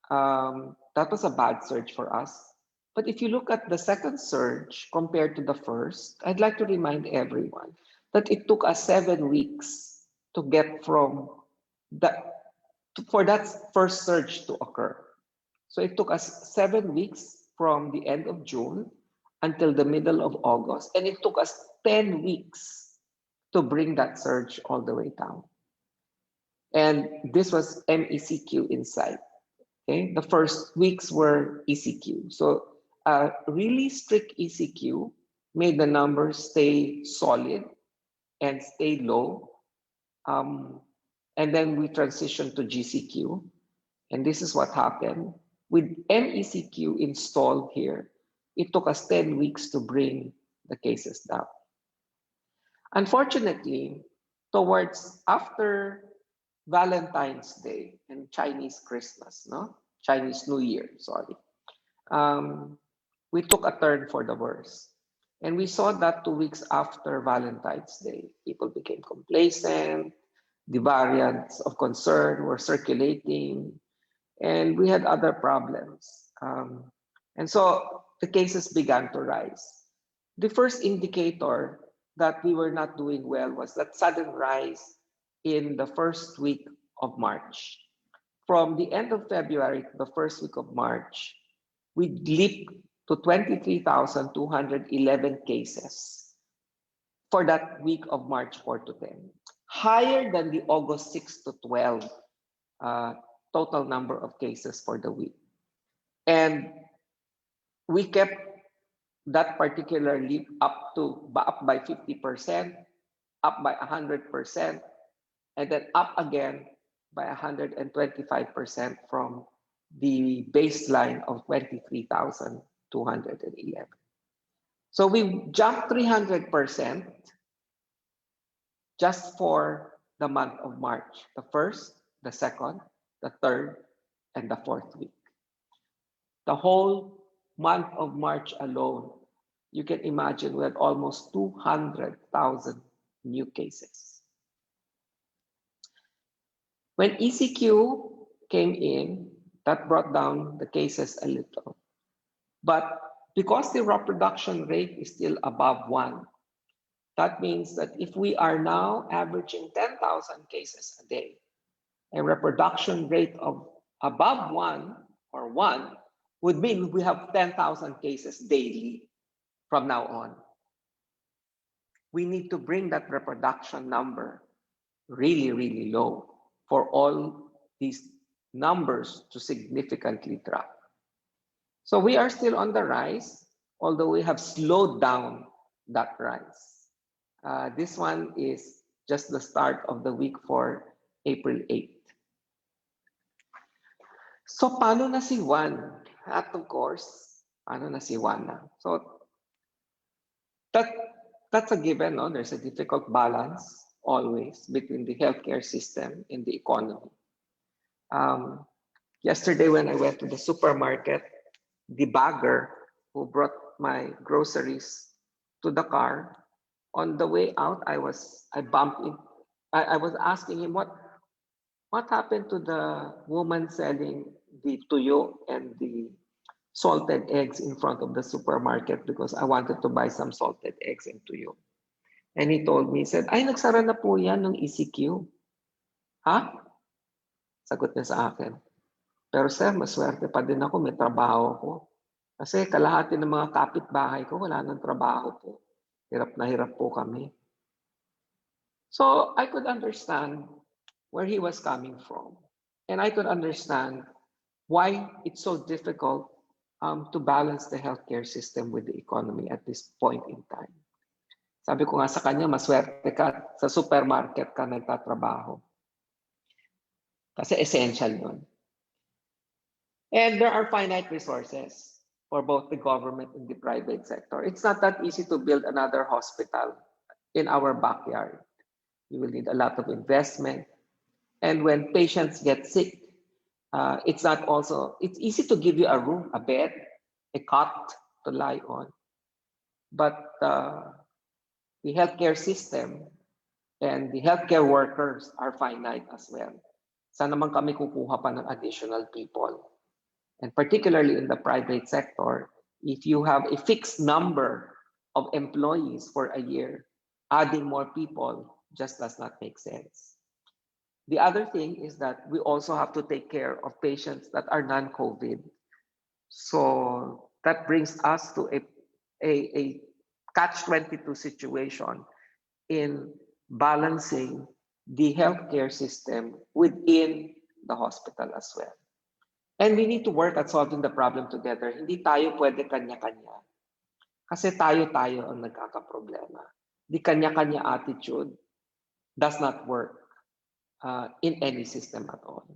that was a bad surge for us. But if you look at the second surge compared to the first, I'd like to remind everyone that it took us 7 weeks to get from for that first surge to occur. So it took us 7 weeks from the end of June until the middle of August, and it took us 10 weeks to bring that surge all the way down. And this was MECQ inside. Okay, the first weeks were ECQ. So really strict ECQ made the numbers stay solid and stay low. And then we transitioned to GCQ. And this is what happened. With MECQ installed here, it took us 10 weeks to bring the cases down. Unfortunately, towards after Valentine's Day and Chinese Christmas, no? Chinese New Year, sorry. We took a turn for the worse. And we saw that 2 weeks after Valentine's Day, people became complacent, the variants of concern were circulating, and we had other problems. And so the cases began to rise. The first indicator that we were not doing well was that sudden rise in the first week of March. From the end of February to the first week of March, we leaped to 23,211 cases for that week of March 4 to 10, higher than the August 6 to 12 total number of cases for the week. And we kept that particular leap up by 50%, up by 100%, and then up again by 125% from the baseline of 23,211. So we jumped 300% just for the month of March, the first, the second, the third, and the fourth week. The whole month of March alone, you can imagine we had almost 200,000 new cases. When ECQ came in, that brought down the cases a little. But because the reproduction rate is still above 1, that means that if we are now averaging 10,000 cases a day, a reproduction rate of above 1 or 1 would mean we have 10,000 cases daily from now on. We need to bring that reproduction number really, really low for all these numbers to significantly drop. So we are still on the rise, although we have slowed down that rise. This one is just the start of the week for April 8th. So paano na si Juan? At of course, ano na si Juan na. So that that's a given, no? There's a difficult balance always between the healthcare system and the economy. Yesterday when I went to the supermarket, the bagger who brought my groceries to the car, on the way out, I bumped in. I was asking him what happened to the woman selling the tuyo and the salted eggs in front of the supermarket because I wanted to buy some salted eggs and tuyo. And he told me, he said, ay, nagsara na po yan ng ECQ. Ha? Sagot niya sa akin. Pero sir, maswerte pa din ako, may trabaho ko. Kasi kalahati ng mga kapitbahay ko, wala nang trabaho po. Hirap na hirap po kami. So I could understand where he was coming from. And I could understand why it's so difficult to balance the healthcare system with the economy at this point in time. Sabi ko nga sa kanya, maswerte ka sa supermarket ka nagtatrabaho. Kasi essential yun. And there are finite resources for both the government and the private sector. It's not that easy to build another hospital in our backyard. You will need a lot of investment. And when patients get sick, it's easy to give you a room, a bed, a cot to lie on. But the healthcare system and the healthcare workers are finite as well. Saan naman kami kukuha pa ng additional people? And particularly in the private sector, if you have a fixed number of employees for a year, adding more people just does not make sense. The other thing is that we also have to take care of patients that are non-COVID. So that brings us to a catch-22 situation in balancing the healthcare system within the hospital as well. And we need to work at solving the problem together. Hindi tayo pwede kanya-kanya. Kasi tayo-tayo ang nagkakaproblema. The kanya-kanya attitude does not work in any system at all.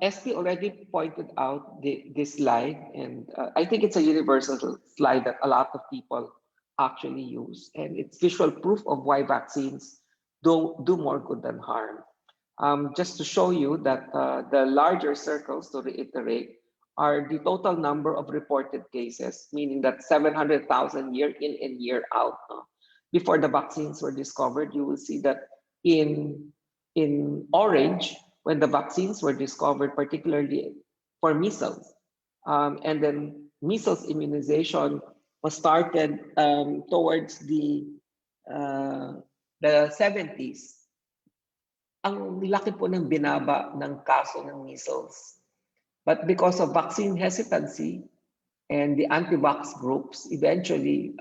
ST already pointed out this slide, and I think it's a universal slide that a lot of people actually use, and it's visual proof of why vaccines do more good than harm. Just to show you that the larger circles, to reiterate, are the total number of reported cases, meaning that 700,000 year in and year out. Before the vaccines were discovered, you will see that in orange, when the vaccines were discovered, particularly for measles, and then measles immunization was started towards the 70s. Ang laki po ng binaba ng kaso ng measles. But because of vaccine hesitancy and the anti-vax groups eventually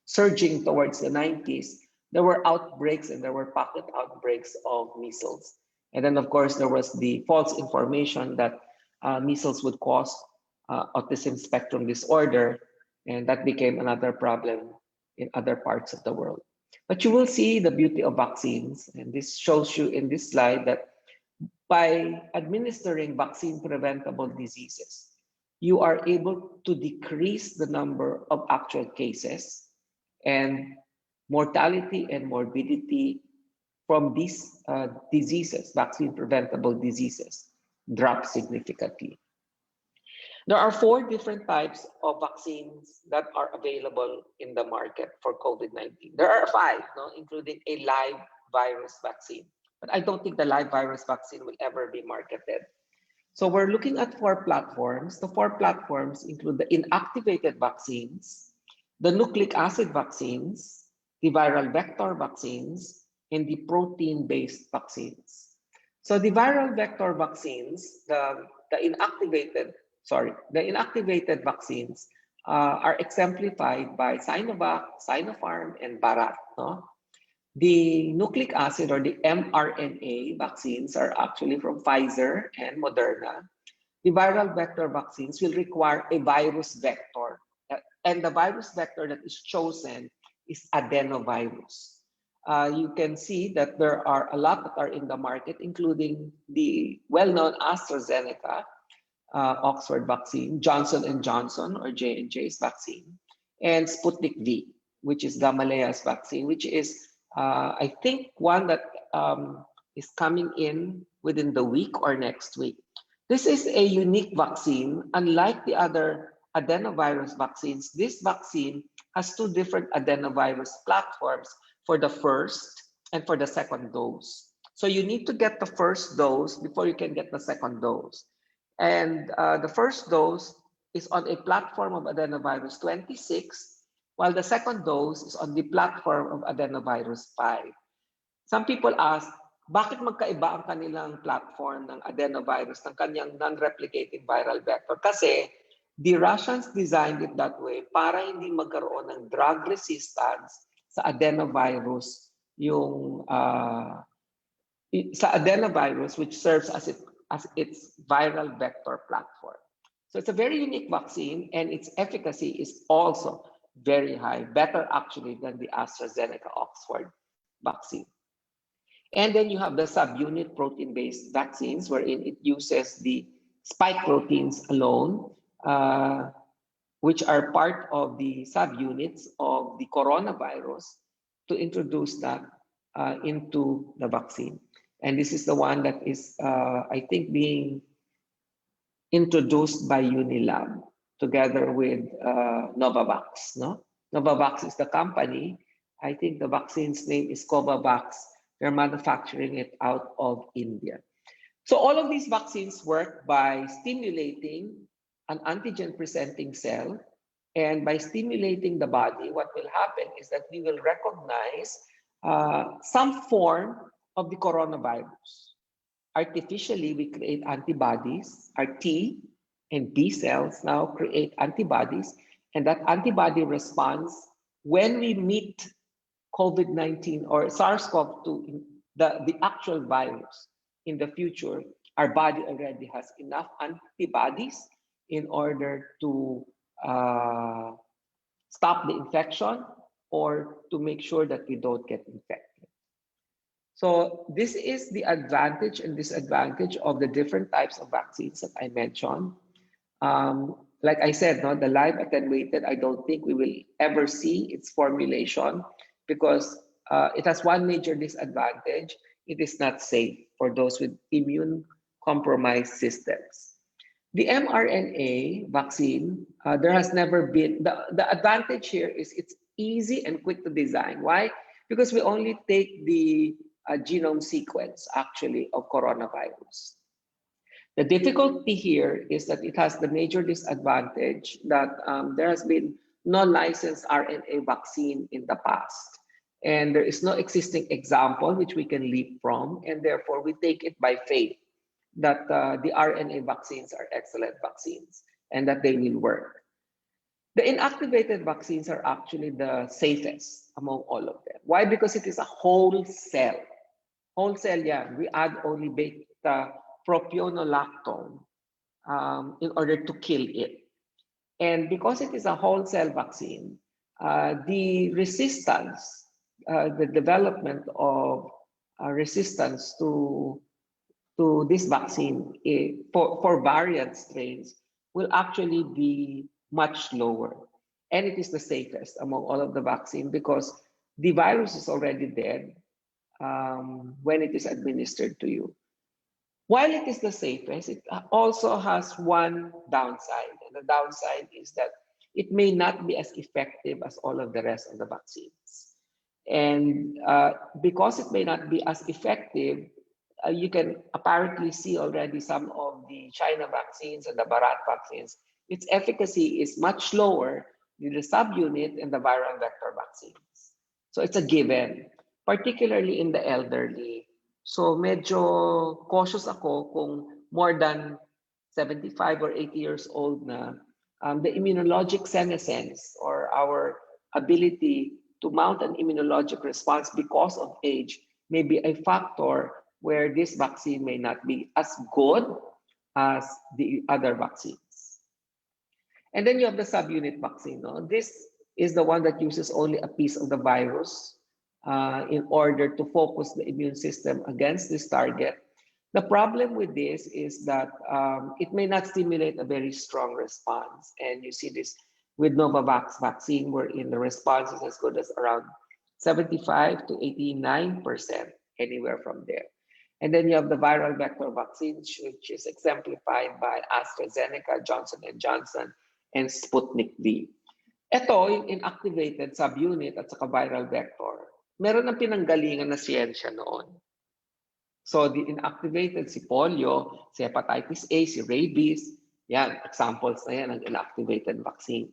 surging towards the 90s, there were outbreaks and there were pocket outbreaks of measles. And then, of course, there was the false information that measles would cause autism spectrum disorder, and that became another problem in other parts of the world. But you will see the beauty of vaccines, and this shows you in this slide that by administering vaccine-preventable diseases, you are able to decrease the number of actual cases, and mortality and morbidity from these diseases, vaccine-preventable diseases, drop significantly. There are 4 different types of vaccines that are available in the market for COVID-19. There are 5, including a live virus vaccine. But I don't think the live virus vaccine will ever be marketed. So we're looking at 4 platforms. The 4 platforms include the inactivated vaccines, the nucleic acid vaccines, the viral vector vaccines, and the protein-based vaccines. So the viral vector vaccines, the inactivated vaccines are exemplified by Sinovac, Sinopharm, and Bharat. The nucleic acid or the mRNA vaccines are actually from Pfizer and Moderna. The viral vector vaccines will require a virus vector, and the virus vector that is chosen is adenovirus. You can see that there are a lot that are in the market, including the well-known AstraZeneca, Oxford vaccine, Johnson and Johnson or J&J's vaccine, and Sputnik V, which is Gamaleya's vaccine, which is, I think, one that is coming in within the week or next week. This is a unique vaccine. Unlike the other adenovirus vaccines, this vaccine has two different adenovirus platforms for the first and for the second dose. So you need to get the first dose before you can get the second dose. And the first dose is on a platform of adenovirus 26, while the second dose is on the platform of adenovirus 5. Some people ask, bakit magkaiba ang kanilang platform ng adenovirus ng kanyang non-replicating viral vector? Kasi the Russians designed it that way para hindi magkaroon ng drug resistance sa adenovirus, sa adenovirus, which serves as its viral vector platform. So it's a very unique vaccine, and its efficacy is also very high, better actually than the AstraZeneca Oxford vaccine. And then you have the subunit protein-based vaccines, wherein it uses the spike proteins alone, which are part of the subunits of the coronavirus, to introduce that into the vaccine. And this is the one that is, I think, being introduced by Unilab together with Novavax. No? Novavax is the company. I think the vaccine's name is Covavax. They're manufacturing it out of India. So all of these vaccines work by stimulating an antigen-presenting cell. And by stimulating the body, what will happen is that we will recognize some form of the coronavirus. Artificially, we create antibodies. Our T and B cells now create antibodies, and that antibody responds when we meet COVID-19 or SARS-CoV-2, the actual virus in the future. Our body already has enough antibodies in order to stop the infection or to make sure that we don't get infected. So this is the advantage and disadvantage of the different types of vaccines that I mentioned. Like I said, no, the live attenuated, I don't think we will ever see its formulation because it has one major disadvantage. It is not safe for those with immune compromised systems. The mRNA vaccine, there has never been, the advantage here is it's easy and quick to design. Why? Because we only take the genome sequence actually of coronavirus. The difficulty here is that it has the major disadvantage that there has been no licensed RNA vaccine in the past. And there is no existing example which we can leap from, and therefore we take it by faith that the RNA vaccines are excellent vaccines and that they will work. The inactivated vaccines are actually the safest among all of them. Why? Because it is a whole cell. Whole cell, yeah. We add only beta propionolactone in order to kill it. And because it is a whole cell vaccine, the resistance, the development of resistance to this vaccine for variant strains will actually be much lower. And it is the safest among all of the vaccine because the virus is already dead when it is administered to you. While it is the safest, it also has one downside. And the downside is that it may not be as effective as all of the rest of the vaccines. And because it may not be as effective, you can apparently see already some of the China vaccines and the Bharat vaccines, its efficacy is much lower than the subunit and the viral vector vaccines. So it's a given, particularly in the elderly. So medyo cautious ako kung more than 75 or 80 years old na, the immunologic senescence or our ability to mount an immunologic response because of age may be a factor where this vaccine may not be as good as the other vaccines. And then you have the subunit vaccine. No? This is the one that uses only a piece of the virus in order to focus the immune system against this target. The problem with this is that it may not stimulate a very strong response. And you see this with Novavax vaccine, wherein the response is as good as around 75 to 89%, anywhere from there. And then you have the viral vector vaccines, which is exemplified by AstraZeneca, Johnson & Johnson, and Sputnik V. Ito, yung inactivated subunit at saka viral vector, meron ng pinanggalingan na siyensya noon. So the inactivated, si polio, si hepatitis A, si rabies, yan, examples na yan ng inactivated vaccine.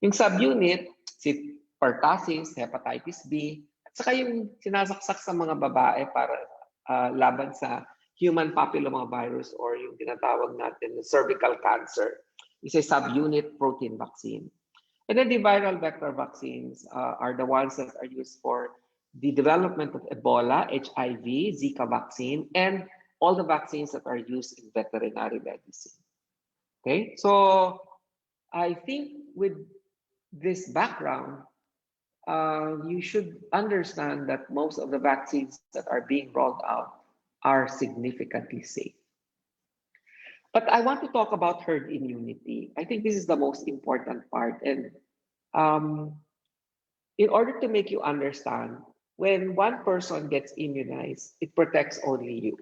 Yung subunit, si pertussis, hepatitis B, at saka yung sinasaksak sa mga babae para laban sa human papillomavirus or yung tinatawag natin na cervical cancer, is a subunit protein vaccine. And then the viral vector vaccines are the ones that are used for the development of Ebola, HIV, Zika vaccine, and all the vaccines that are used in veterinary medicine. Okay, so I think with this background, you should understand that most of the vaccines that are being rolled out are significantly safe. But I want to talk about herd immunity. I think this is the most important part. And in order to make you understand, when one person gets immunized, it protects only you.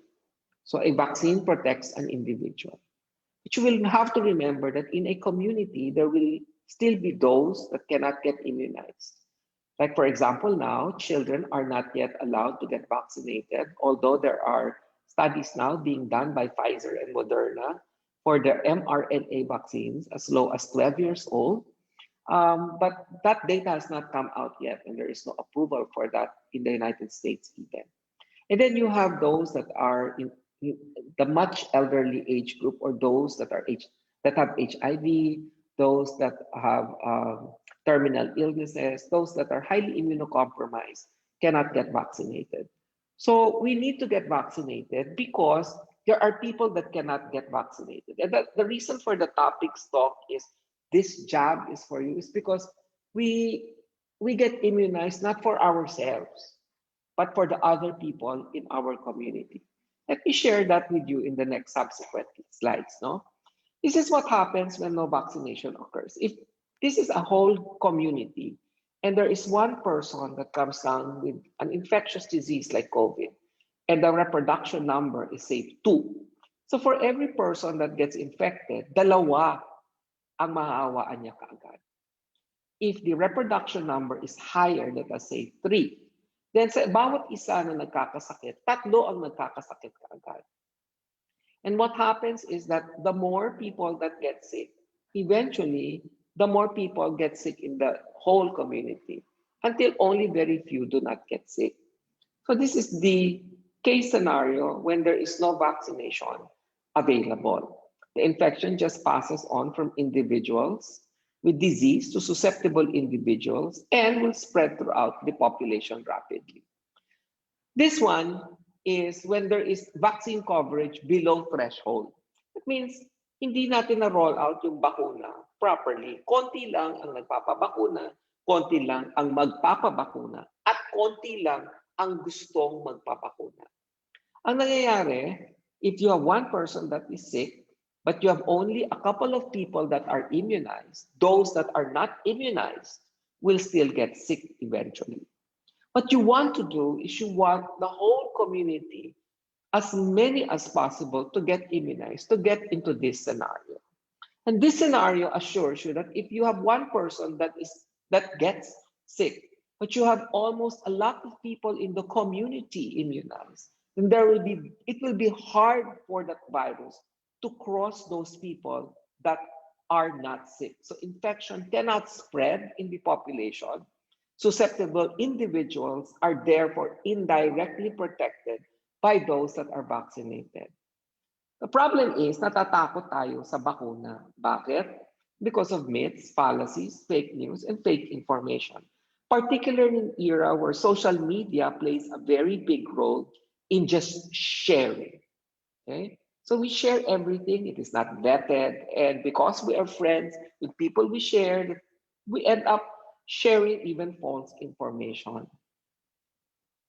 So a vaccine protects an individual. But you will have to remember that in a community, there will still be those that cannot get immunized. Like, for example, now, children are not yet allowed to get vaccinated, although there are studies now being done by Pfizer and Moderna for their mRNA vaccines as low as 12 years old. But that data has not come out yet, and there is no approval for that in the United States even. And then you have those that are in the much elderly age group, or those that have HIV, those that have terminal illnesses, those that are highly immunocompromised cannot get vaccinated. So we need to get vaccinated because there are people that cannot get vaccinated. And the reason for the topic's talk is this jab is for you is because we get immunized not for ourselves, but for the other people in our community. Let me share that with you in the next subsequent slides. No, this is what happens when no vaccination occurs. If this is a whole community and there is one person that comes down with an infectious disease like COVID, and the reproduction number is say 2. So for every person that gets infected, dalawa ang maaawaan niya kaagad. If the reproduction number is higher, let us say 3, then sa bawat isa na nagkakasakit, 3 ang nagkakasakit kaagad. And what happens is that the more people that get sick, eventually, the more people get sick in the whole community, until only very few do not get sick. So this is the case scenario when there is no vaccination available. The infection just passes on from individuals with disease to susceptible individuals and will spread throughout the population rapidly. This one is when there is vaccine coverage below threshold. That means hindi natin na-roll out yung bakuna properly. Konti lang ang nagpapabakuna, konti lang ang magpapabakuna, at konti lang ang gustong magpapakuna. Ang nangyayari, if you have one person that is sick, but you have only a couple of people that are immunized, those that are not immunized will still get sick eventually. What you want to do is you want the whole community, as many as possible, to get immunized, to get into this scenario. And this scenario assures you that if you have one person that gets sick, but you have almost a lot of people in the community immunized, then it will be hard for that virus to cross those people that are not sick. So infection cannot spread in the population. Susceptible individuals are therefore indirectly protected by those that are vaccinated. The problem is, natatakot tayo sa bakuna. Bakit? Because of myths, fallacies, fake news, and fake information. Particularly in an era where social media plays a very big role in just sharing. Okay? So we share everything. It is not vetted. And because we are friends with people we share, we end up sharing even false information.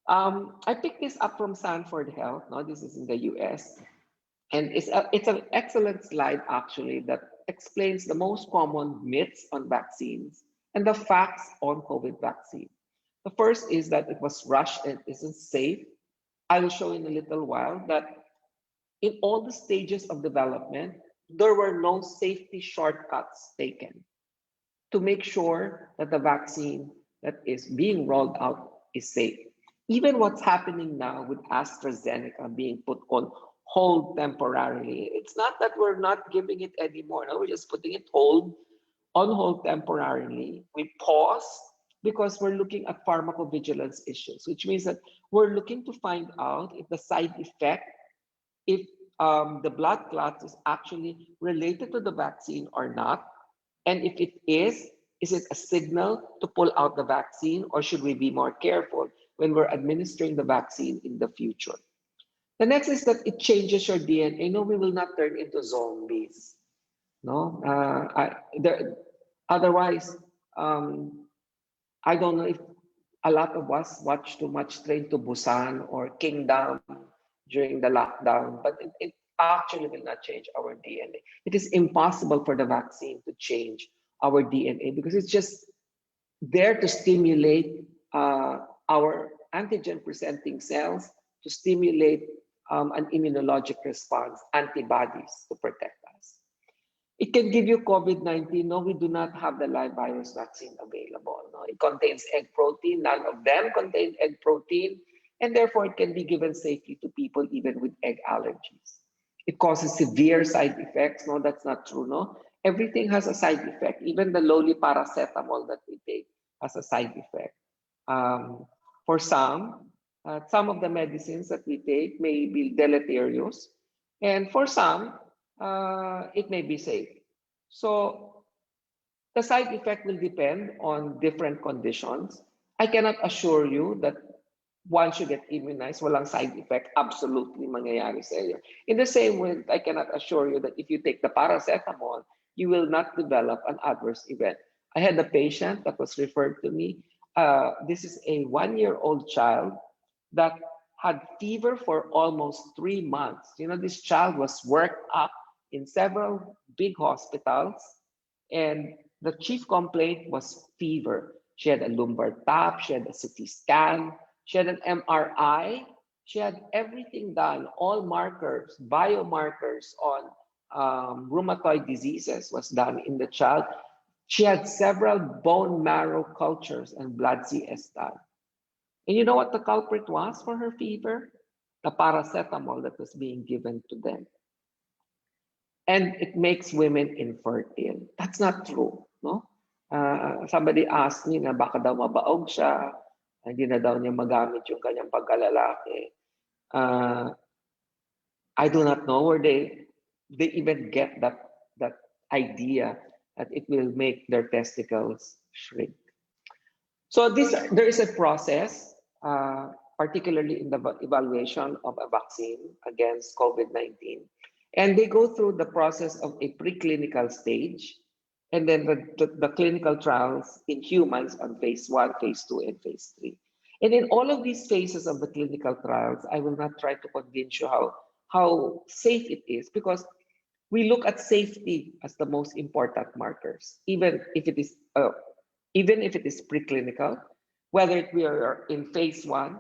I picked this up from Sanford Health. No, this is in the US. And it's an excellent slide, actually, that explains the most common myths on vaccines and the facts on COVID vaccine. The first is that it was rushed and isn't safe. I will show in a little while that in all the stages of development, there were no safety shortcuts taken to make sure that the vaccine that is being rolled out is safe. Even what's happening now with AstraZeneca being put on hold temporarily, it's not that we're not giving it anymore. No, we're just putting it on hold temporarily. We pause because we're looking at pharmacovigilance issues, which means that we're looking to find out if the side effect, if the blood clot is actually related to the vaccine or not. And if it is it a signal to pull out the vaccine, or should we be more careful when we're administering the vaccine in the future? The next is that it changes your DNA. No, we will not turn into zombies. No, otherwise, I don't know if a lot of us watch too much Train to Busan or Kingdom during the lockdown, but it actually will not change our DNA. It is impossible for the vaccine to change our DNA because it's just there to stimulate our antigen presenting cells, to stimulate an immunologic response, antibodies to protect us. It can give you COVID-19. No, we do not have the live virus vaccine available. No, it contains egg protein. None of them contain egg protein, and therefore it can be given safely to people even with egg allergies. It causes severe side effects. No, that's not true. No, everything has a side effect. Even the lowly paracetamol that we take has a side effect. For some of the medicines that we take may be deleterious, and for some, it may be safe. So the side effect will depend on different conditions. I cannot assure you that once you get immunized, walang side effect absolutely mangyayari sa iyo. In the same way, I cannot assure you that if you take the paracetamol, you will not develop an adverse event. I had a patient that was referred to me. This is a 1-year-old child that had fever for almost 3 months. You know, this child was worked up in several big hospitals, and the chief complaint was fever. She had a lumbar tap, she had a CT scan, she had an MRI, she had everything done, all markers, biomarkers on rheumatoid diseases was done in the child. She had several bone marrow cultures and blood CS done. And you know what the culprit was for her fever? The paracetamol that was being given to them. And it makes women infertile. That's not true, no? Somebody asked me na baka daw mabaog siya, hindi na daw niya magamit yung kanyang pagkalalaki. I do not know where they even get that idea that it will make their testicles shrink. So there is a process, particularly in the evaluation of a vaccine against COVID-19. And they go through the process of a preclinical stage, and then the clinical trials in humans on phase 1, phase 2, and phase 3. And in all of these phases of the clinical trials, I will not try to convince you how safe it is, because we look at safety as the most important markers, even if it is preclinical, whether we are in phase 1,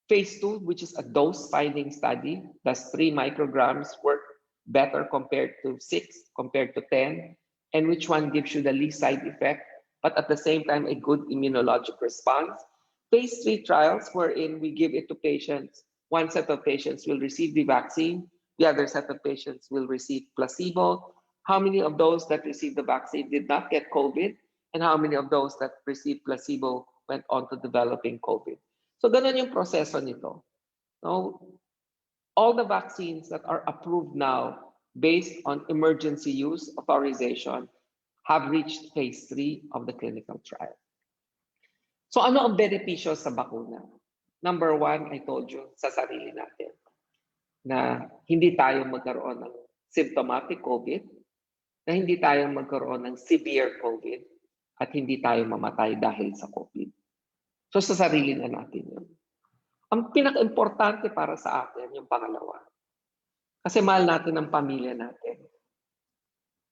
phase 2, which is a dose finding study. Does 3 micrograms work better compared to 6, compared to 10? And which one gives you the least side effect, but at the same time a good immunologic response? Phase 3 trials, wherein we give it to patients. One set of patients will receive the vaccine, the other set of patients will receive placebo. How many of those that received the vaccine did not get COVID? And how many of those that received placebo went on to developing COVID? So ganun yung proseso nito. No? All the vaccines that are approved now based on emergency use authorization have reached phase 3 of the clinical trial. So ano ang benepisyo sa bakuna? Number 1, I told you, sa sarili natin, na hindi tayo magkaroon ng symptomatic COVID, na hindi tayo magkaroon ng severe COVID, at hindi tayo mamatay dahil sa COVID. So sa sarili na natin yun. Ang pinaka-importante para sa atin, yung pangalawa. Kasi mahal natin ang pamilya natin.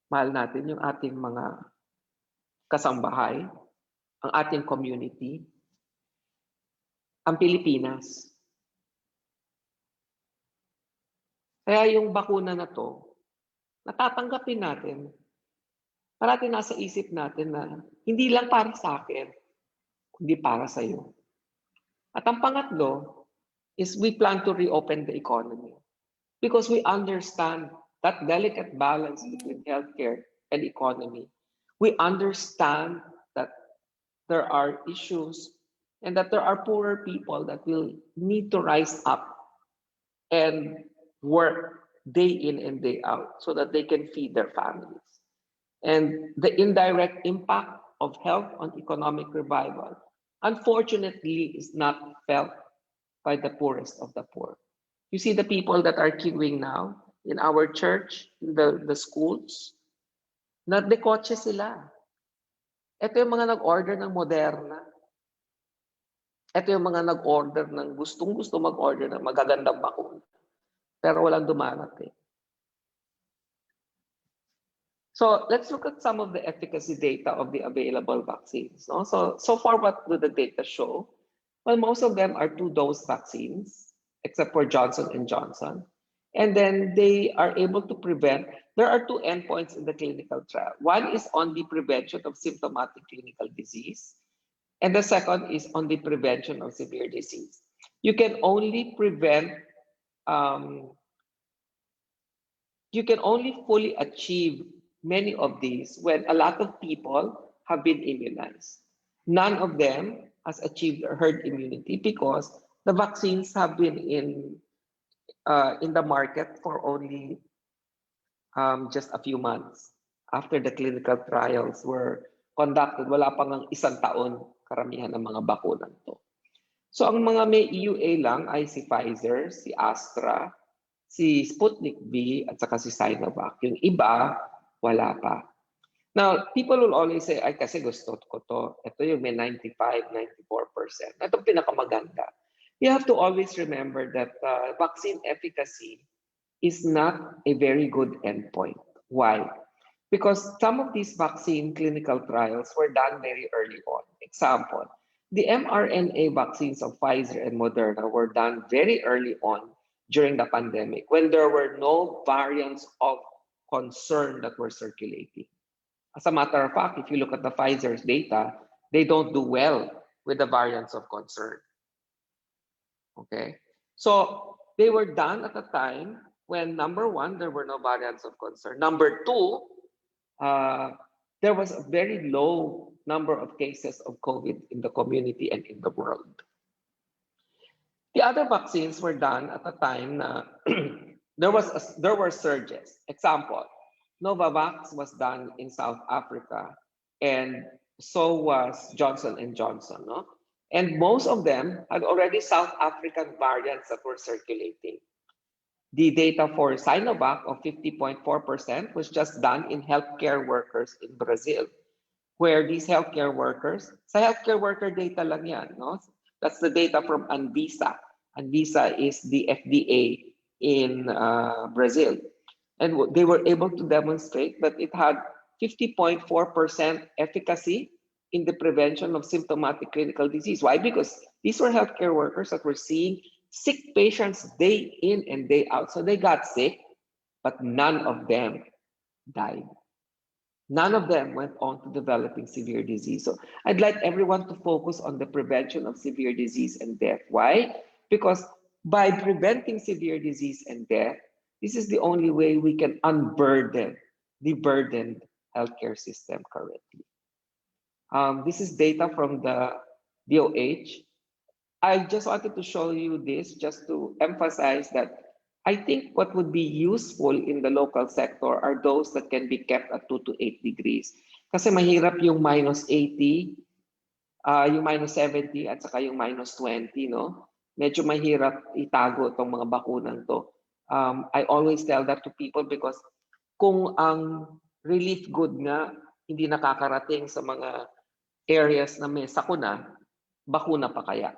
Mahal natin yung ating mga kasambahay, ang ating community, ang Pilipinas. Kaya yung bakuna na to, natatanggapin natin. Parati nasa isip natin na hindi lang para sa akin, kundi para sa iyo. At ang pangatlo is we plan to reopen the economy because we understand that delicate balance between healthcare and economy. We understand that there are issues and that there are poorer people that will need to rise up and work day in and day out so that they can feed their families. And the indirect impact of health on economic revival, unfortunately, is not felt by the poorest of the poor. You see the people that are queuing now in our church, in the schools, nagdekotse sila. Ito yung mga nag-order ng Moderna. Ito yung mga nag-order ng gustong-gusto mag-order ng magagandang bakuna. Pero walang dumarating. So let's look at some of the efficacy data of the available vaccines. No? So far, what do the data show? Well, most of them are 2-dose vaccines, except for Johnson & Johnson. And then they are able to prevent, there are 2 endpoints in the clinical trial. One is on the prevention of symptomatic clinical disease, and the second is on the prevention of severe disease. You can only prevent, you can only fully achieve many of these when a lot of people have been immunized. None of them has achieved herd immunity because the vaccines have been in the market for only just a few months after the clinical trials were conducted. Wala pang ang isang taon karamihan ng mga bakunang to. So ang mga may EUA lang ay si Pfizer, si Astra, si Sputnik V, at saka si Sinovac. Yung iba, wala pa. Now, people will always say, ay kasi gusto ko to. Ito yung may 95, 94%. Ito pinakamaganda. You have to always remember that vaccine efficacy is not a very good endpoint. Why? Because some of these vaccine clinical trials were done very early on. Example, the mRNA vaccines of Pfizer and Moderna were done very early on during the pandemic when there were no variants of concern that were circulating. As a matter of fact, if you look at the Pfizer's data, they don't do well with the variants of concern. Okay, so they were done at a time when, number one, there were no variants of concern. Number two, there was a very low number of cases of COVID in the community and in the world. The other vaccines were done at a time there were surges. Example, Novavax was done in South Africa, and so was Johnson & Johnson. No? And most of them had already South African variants that were circulating. The data for Sinovac of 50.4% was just done in healthcare workers in Brazil, where these healthcare workers, sa healthcare worker data lang yan, no? That's the data from Anvisa. Anvisa is the FDA in Brazil. And they were able to demonstrate that it had 50.4% efficacy in the prevention of symptomatic clinical disease. Why? Because these were healthcare workers that were seeing sick patients day in and day out. So they got sick, but none of them died. None of them went on to developing severe disease. So I'd like everyone to focus on the prevention of severe disease and death. Why? Because by preventing severe disease and death, this is the only way we can unburden the burdened healthcare system currently. This is data from the DOH. I just wanted to show you this just to emphasize that I think what would be useful in the local sector are those that can be kept at 2 to 8 degrees. Kasi mahirap yung minus 80, yung minus 70, at saka yung minus 20, no? Medyo mahirap itago itong mga bakunang to. I always tell that to people because kung ang relief good nga hindi nakakarating sa mga areas na may sakuna, bakuna pa kaya?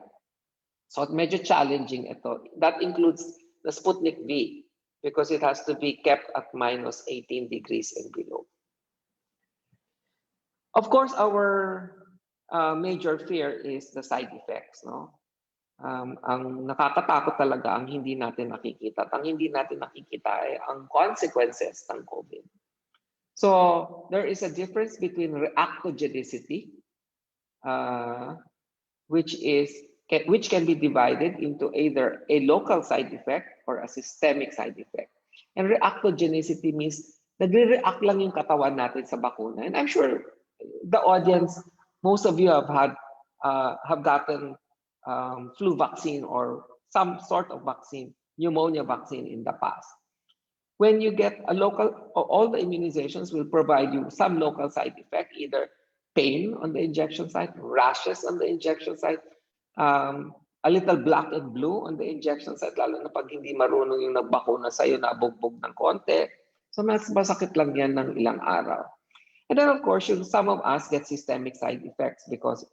So medyo challenging ito. That includes the Sputnik V because it has to be kept at minus 18 degrees and below. Of course, our major fear is the side effects. No? Ang nakakatakot talaga ang hindi natin nakikita. At ang hindi natin nakikita ay ang consequences ng COVID. So there is a difference between reactogenicity, which can be divided into either a local side effect or a systemic side effect. And reactogenicity means nagre-react lang yung katawan natin sa bakuna. And I'm sure the audience, most of you have gotten flu vaccine or some sort of vaccine, pneumonia vaccine in the past. When you get a local, all the immunizations will provide you some local side effect, either pain on the injection site, rashes on the injection site, a little black and blue on the injection site, lalo na pag hindi marunong yung nagbakuna sa'yo, nabugbog ng konti. So mas masakit lang yan ng ilang araw. And then of course, some of us get systemic side effects because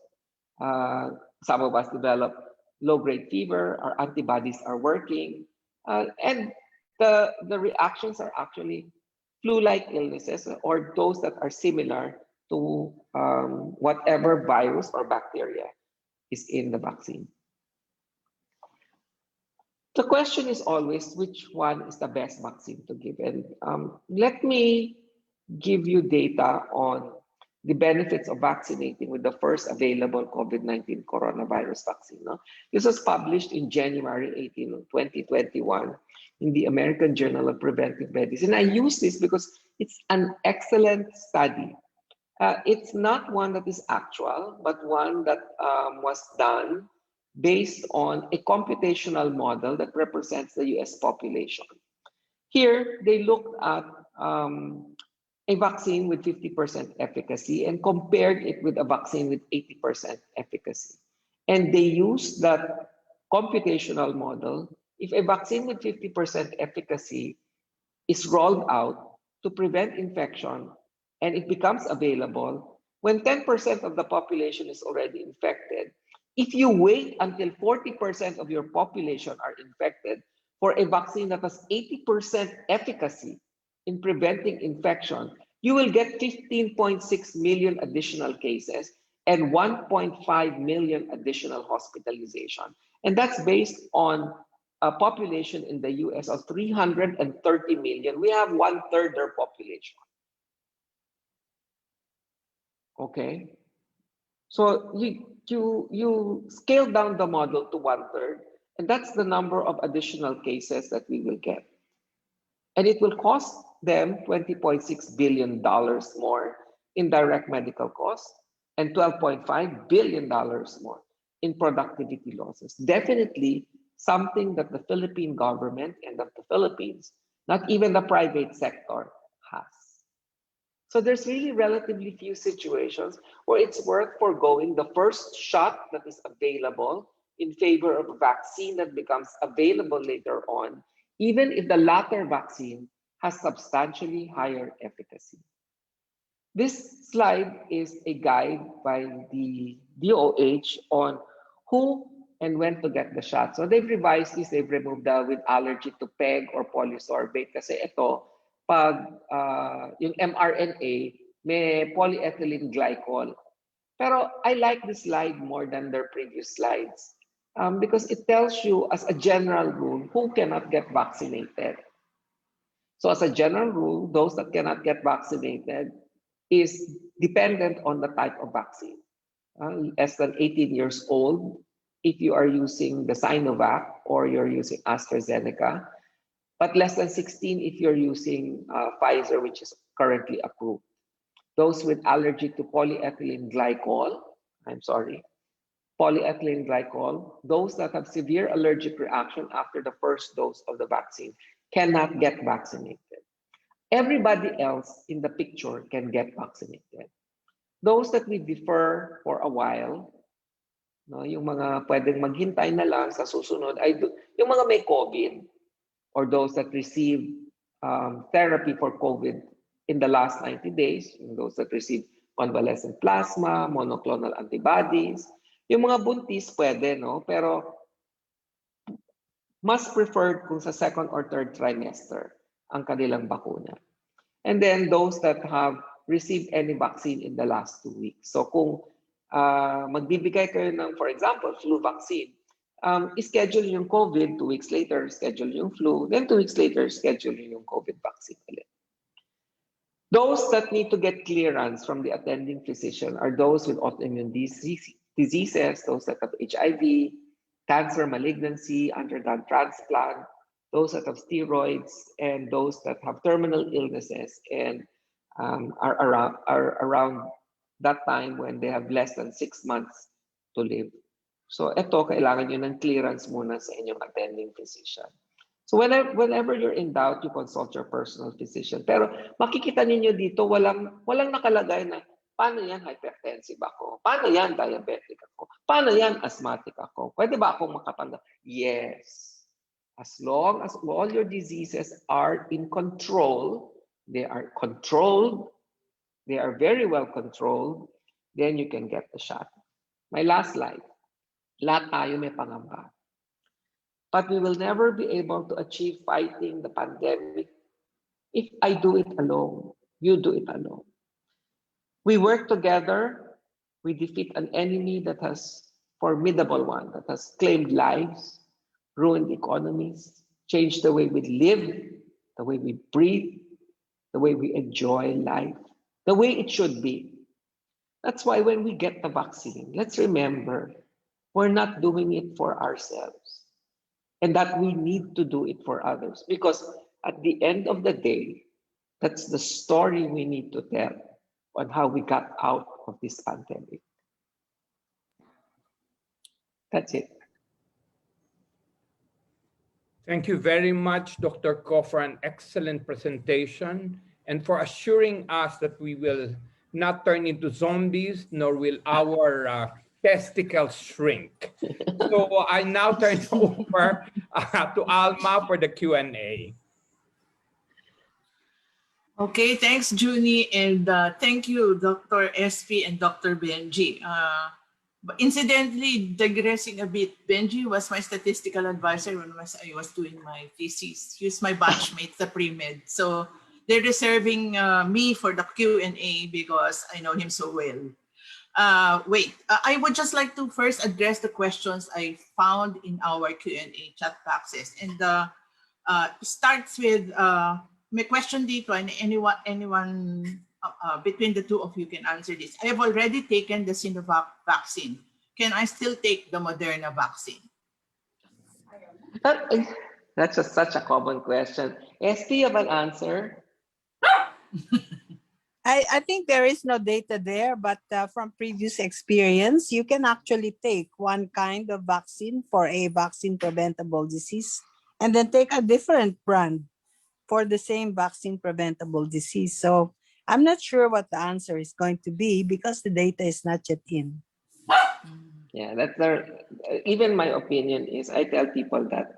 some of us develop low-grade fever, our antibodies are working, and the reactions are actually flu-like illnesses or those that are similar to whatever virus or bacteria is in the vaccine. The question is always which one is the best vaccine to give. And let me give you data on the benefits of vaccinating with the first available COVID-19 coronavirus vaccine. No? This was published in January 18, 2021 in the American Journal of Preventive Medicine. I use this because it's an excellent study. It's not one that is actual, but one that was done based on a computational model that represents the US population. Here, they looked at a vaccine with 50% efficacy and compared it with a vaccine with 80% efficacy. And they used that computational model. If a vaccine with 50% efficacy is rolled out to prevent infection and it becomes available, when 10% of the population is already infected, if you wait until 40% of your population are infected for a vaccine that has 80% efficacy in preventing infection, you will get 15.6 million additional cases and 1.5 million additional hospitalization. And that's based on a population in the US of 330 million. We have 1/3 their population. Okay. So you scale down the model to 1/3, and that's the number of additional cases that we will get. And it will cost them $20.6 billion more in direct medical costs and $12.5 billion more in productivity losses. Definitely something that the Philippine government and that the Philippines, not even the private sector, has. So there's really relatively few situations where it's worth foregoing the first shot that is available in favor of a vaccine that becomes available later on, even if the latter vaccine has substantially higher efficacy. This slide is a guide by the DOH on who and when to get the shot. So they've revised this, they've removed the with allergy to PEG or polysorbate kasi ito, pag yung mRNA, may polyethylene glycol. Pero I like this slide more than their previous slides because it tells you as a general rule who cannot get vaccinated. So as a general rule, those that cannot get vaccinated is dependent on the type of vaccine. Less than 18 years old, if you are using the Sinovac or you're using AstraZeneca, but less than 16 if you're using Pfizer, which is currently approved. Those with allergy to polyethylene glycol, polyethylene glycol, those that have severe allergic reaction after the first dose of the vaccine cannot get vaccinated. Everybody else in the picture can get vaccinated. Those that we defer for a while, no, yung mga pwedeng maghintay na lang sa susunod, ay yung mga may COVID, or those that receive therapy for COVID in the last 90 days, those that receive convalescent plasma, monoclonal antibodies. Yung mga buntis pwede, no? Pero mas preferred kung sa second or third trimester ang kanilang bakuna. And then those that have received any vaccine in the last 2 weeks. So kung magbibigay kayo ng, for example, flu vaccine, schedule yung COVID, 2 weeks later, schedule yung flu, then 2 weeks later, schedule yung COVID vaccine ulit. Those that need to get clearance from the attending physician are those with autoimmune diseases, those that have HIV, cancer, malignancy, undergone transplant, those that have steroids, and those that have terminal illnesses and are around that time when they have less than 6 months to live. So ito, kailangan nyo ng clearance muna sa inyong attending physician. So whenever you're in doubt, you consult your personal physician. Pero makikita ninyo dito, walang nakalagay na, paano yan hypertensive ako? Paano yan diabetic ako? Paano yan asthmatic ako? Pwede ba akong makatanggap? Yes. As long as all your diseases are in control, they are controlled, they are very well controlled, then you can get the shot. My last slide. Lahat tayo may pangamba. But we will never be able to achieve fighting the pandemic if I do it alone, you do it alone. We work together, we defeat an enemy that has formidable one, that has claimed lives, ruined economies, changed the way we live, the way we breathe, the way we enjoy life, the way it should be. That's why when we get the vaccine, let's remember, we're not doing it for ourselves. And that we need to do it for others. Because at the end of the day, that's the story we need to tell on how we got out of this pandemic. That's it. Thank you very much, Dr. Ko, for an excellent presentation and for assuring us that we will not turn into zombies, nor will our testicles shrink. So I now turn over to Alma for the Q&A. Okay, thanks, Junie, and thank you, Dr. SP and Dr. Benji. But incidentally, digressing a bit, Benji was my statistical advisor when I was doing my thesis. He was my batchmate sa pre-med. So they're reserving me for the Q&A because I know him so well. I would just like to first address the questions I found in our Q&A chat boxes. And starts with my question dito, and anyone between the two of you can answer this. I have already taken the Sinovac vaccine. Can I still take the Mrna vaccine? That's such a common question. SP, you have an answer? I think there is no data there, but from previous experience, you can actually take one kind of vaccine for a vaccine preventable disease and then take a different brand for the same vaccine preventable disease. So I'm not sure what the answer is going to be because the data is not yet in. Yeah, that's even my opinion is I tell people that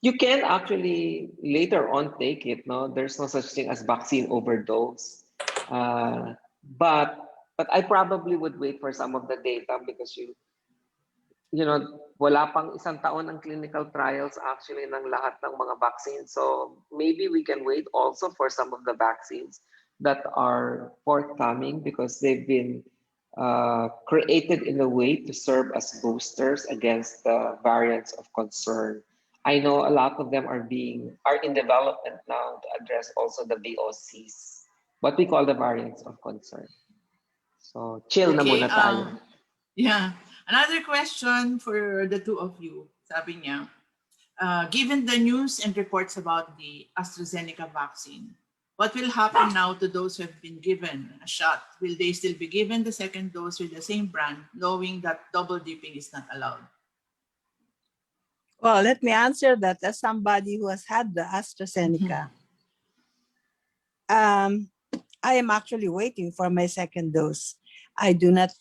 you can actually later on take it. No, there's no such thing as vaccine overdose. But I probably would wait for some of the data because you know, wala pang isang taon ang clinical trials actually ng lahat ng mga vaccines. So maybe we can wait also for some of the vaccines that are forthcoming because they've been created in a way to serve as boosters against the variants of concern. I know a lot of them are in development now to address also the VOCs, what we call the variants of concern. So chill na muna tayo. Yeah. Another question for the two of you. Sabi niya, given the news and reports about the AstraZeneca vaccine, what will happen now to those who have been given a shot? Will they still be given the second dose with the same brand, knowing that double dipping is not allowed? Well, let me answer that as somebody who has had the AstraZeneca. I am actually waiting for my second dose. I do not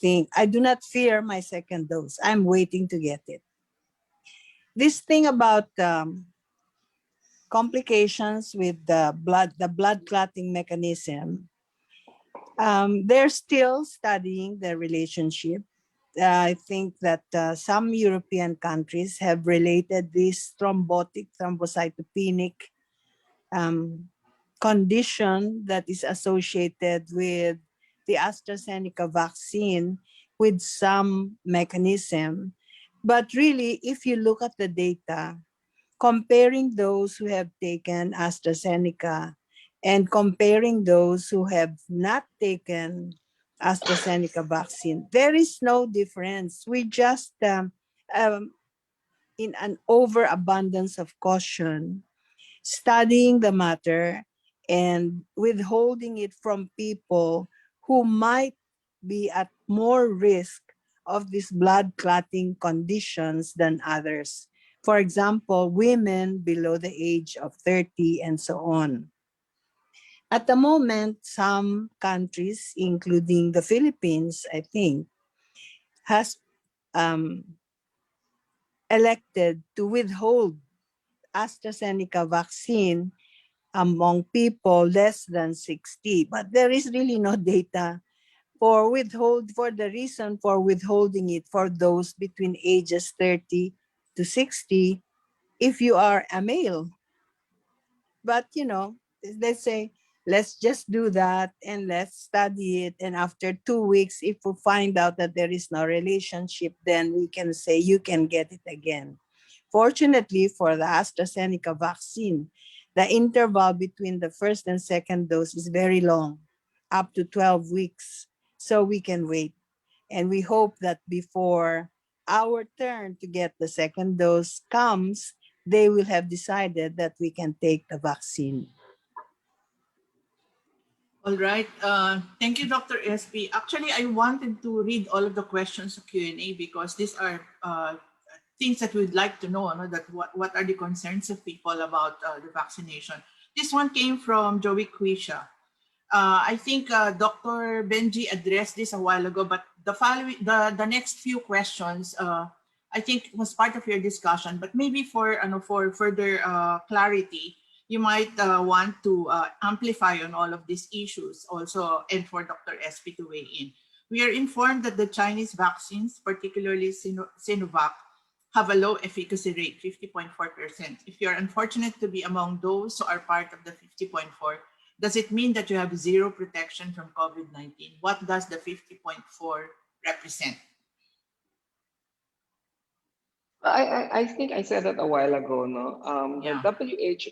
fear my second dose. I'm waiting to get it. This thing about complications with the blood clotting mechanism, they're still studying the relationship. I think that some European countries have related this thrombocytopenic condition that is associated with the AstraZeneca vaccine with some mechanism. But really, if you look at the data, comparing those who have taken AstraZeneca and comparing those who have not taken AstraZeneca vaccine, there is no difference. We just, in an overabundance of caution, studying the matter and withholding it from people who might be at more risk of these blood clotting conditions than others. For example, women below the age of 30 and so on. At the moment, some countries, including the Philippines, I think, has elected to withhold AstraZeneca vaccine among people less than 60. But there is really no data for the reason for withholding it for those between ages 30 to 60 if you are a male. But let's say, let's just do that and let's study it. And after 2 weeks, if we find out that there is no relationship, then we can say you can get it again. Fortunately for the AstraZeneca vaccine, the interval between the first and second dose is very long, up to 12 weeks. So we can wait. And we hope that before our turn to get the second dose comes, they will have decided that we can take the vaccine. All right. Thank you, Dr. SB. Actually, I wanted to read all of the questions of Q&A because these are things that we'd like to know, that what are the concerns of people about the vaccination. This one came from Joey Quisha. I think Dr. Benji addressed this a while ago, but the next few questions, I think was part of your discussion, but maybe for further clarity, you might want to amplify on all of these issues also, and for Dr. SP to weigh in. We are informed that the Chinese vaccines, particularly Sinovac, have a low efficacy rate, 50.4%. If you're unfortunate to be among those who are part of the 50.4, does it mean that you have zero protection from COVID-19? What does the 50.4 represent? I think I said that a while ago, no? Yeah. The WHO,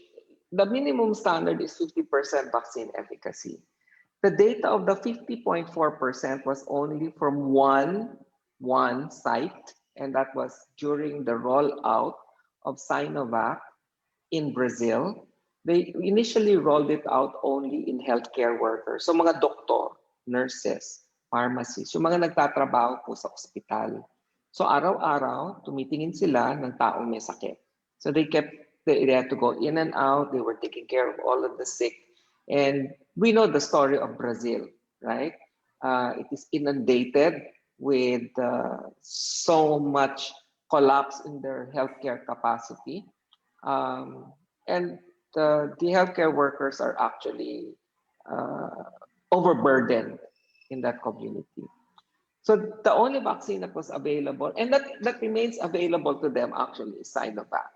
the minimum standard is 50% vaccine efficacy. The data of the 50.4% was only from one site, and that was during the rollout of Sinovac in Brazil. They initially rolled it out only in healthcare workers. So mga doktor, nurses, pharmacists, yung mga nagtatrabaho po sa ospital. So araw-araw, tumitingin sila ng taong may sakit. So they had to go in and out. They were taking care of all of the sick. And we know the story of Brazil, right? It is inundated with so much collapse in their healthcare capacity. And the healthcare workers are actually overburdened in that community. So the only vaccine that was available, and that remains available to them actually, is Sinovac.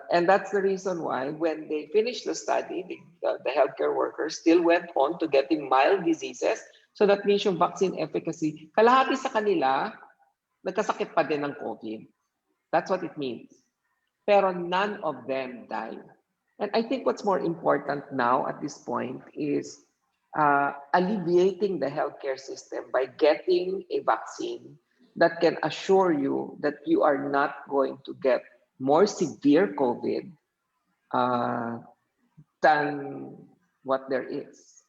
And that's the reason why when they finished the study, the healthcare workers still went on to getting mild diseases. So that means yung vaccine efficacy, kalahati sa kanila, nagkasakit pa din ng COVID. That's what it means. Pero none of them died. And I think what's more important now at this point is alleviating the healthcare system by getting a vaccine that can assure you that you are not going to get more severe COVID than what there is.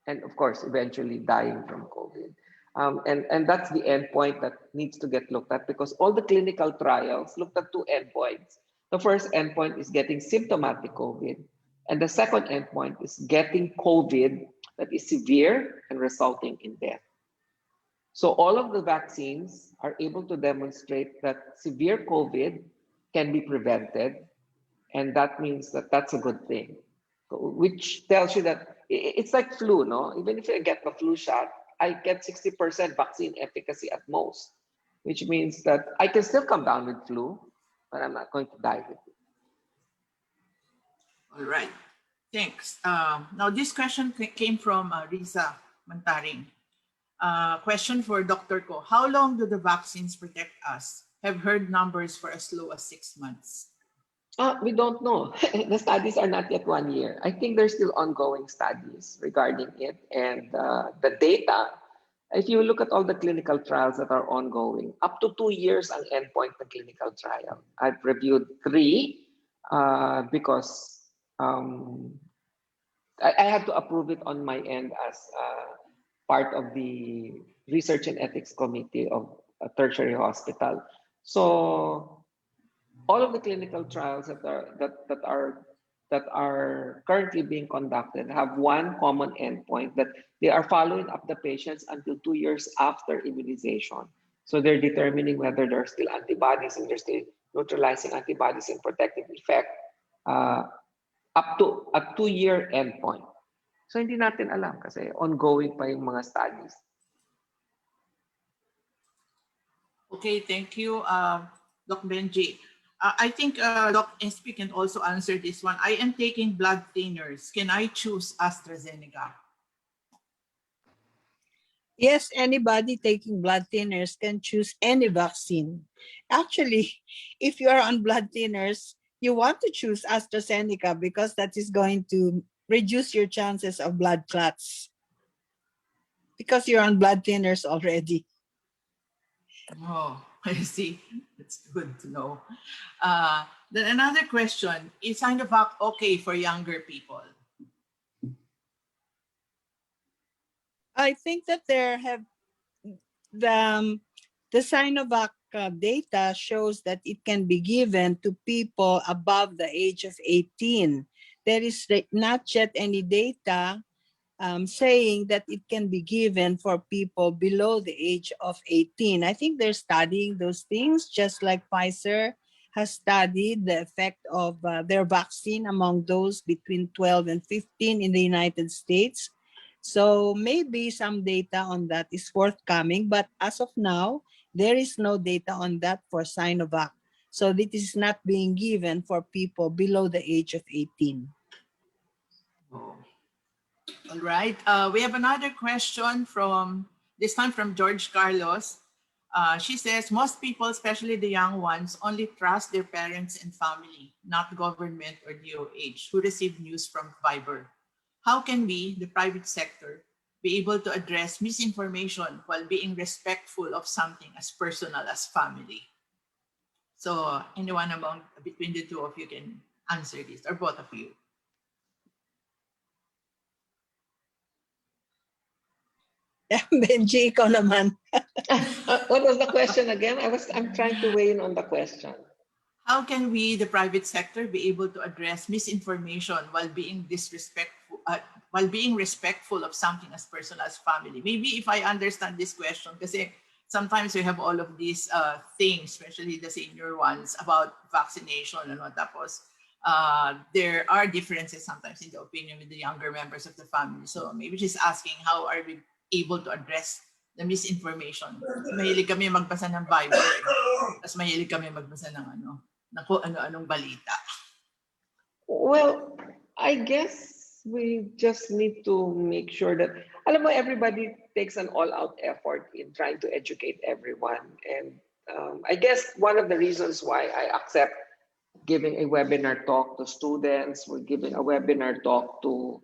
And of course, eventually dying from COVID. And that's the endpoint that needs to get looked at, because all the clinical trials looked at two endpoints. The first endpoint is getting symptomatic COVID. And the second endpoint is getting COVID that is severe and resulting in death. So all of the vaccines are able to demonstrate that severe COVID can be prevented. And that means that that's a good thing, which tells you that it's like flu, no? Even if you get the flu shot, I get 60% vaccine efficacy at most, which means that I can still come down with flu, but I'm not going to die with it. All right. Thanks. Now, this question came from Risa Mantaring. Question for Dr. Ko. How long do the vaccines protect us? Have heard numbers for as low as 6 months. We don't know. The studies are not yet 1 year. I think there's still ongoing studies regarding it. And the data, if you look at all the clinical trials that are ongoing, up to 2 years ang endpoint ng clinical trial. I've reviewed 3 because I have to approve it on my end as part of the Research and Ethics Committee of a tertiary hospital. So all of the clinical trials that are currently being conducted have one common endpoint, that they are following up the patients until 2 years after immunization. So they're determining whether there are still antibodies and they're still neutralizing antibodies and protective effect up to a 2-year endpoint. So hindi natin alam kasi ongoing pa yung mga studies. Okay, thank you, Doc Benji. I think Doc SP can also answer this one. I am taking blood thinners. Can I choose AstraZeneca? Yes, anybody taking blood thinners can choose any vaccine. Actually, if you are on blood thinners, you want to choose AstraZeneca because that is going to reduce your chances of blood clots because you're on blood thinners already. Oh, I see. That's good to know. Then another question, is Sinovac okay for younger people? I think that there have the Sinovac data shows that it can be given to people above the age of 18. There is not yet any data saying that it can be given for people below the age of 18. I think they're studying those things, just like Pfizer has studied the effect of their vaccine among those between 12 and 15 in the United States. So maybe some data on that is forthcoming, but as of now, there is no data on that for Sinovac. So this is not being given for people below the age of 18. Oh. All right. We have another question this time from George Carlos. She says, most people, especially the young ones, only trust their parents and family, not government or DOH, who receive news from Viber. How can we, the private sector, be able to address misinformation while being respectful of something as personal as family? So anyone between the two of you can answer this, or both of you. Benji, ikaw naman. What was the question again? I'm trying to weigh in on the question. How can we, the private sector, be able to address misinformation while being respectful of something as personal as family? Maybe if I understand this question, because sometimes we have all of these things, especially the senior ones, about vaccination and what tapos. There are differences sometimes in the opinion with the younger members of the family. So maybe she's asking, how are we able to address the misinformation? Mahilig kami magbasa ng Bible. Tapos mahilig kami magbasa ng ano-anong balita. Well, I guess we just need to make sure that, alam mo, everybody takes an all-out effort in trying to educate everyone. And I guess one of the reasons why I accept giving a webinar talk to students, we're giving a webinar talk to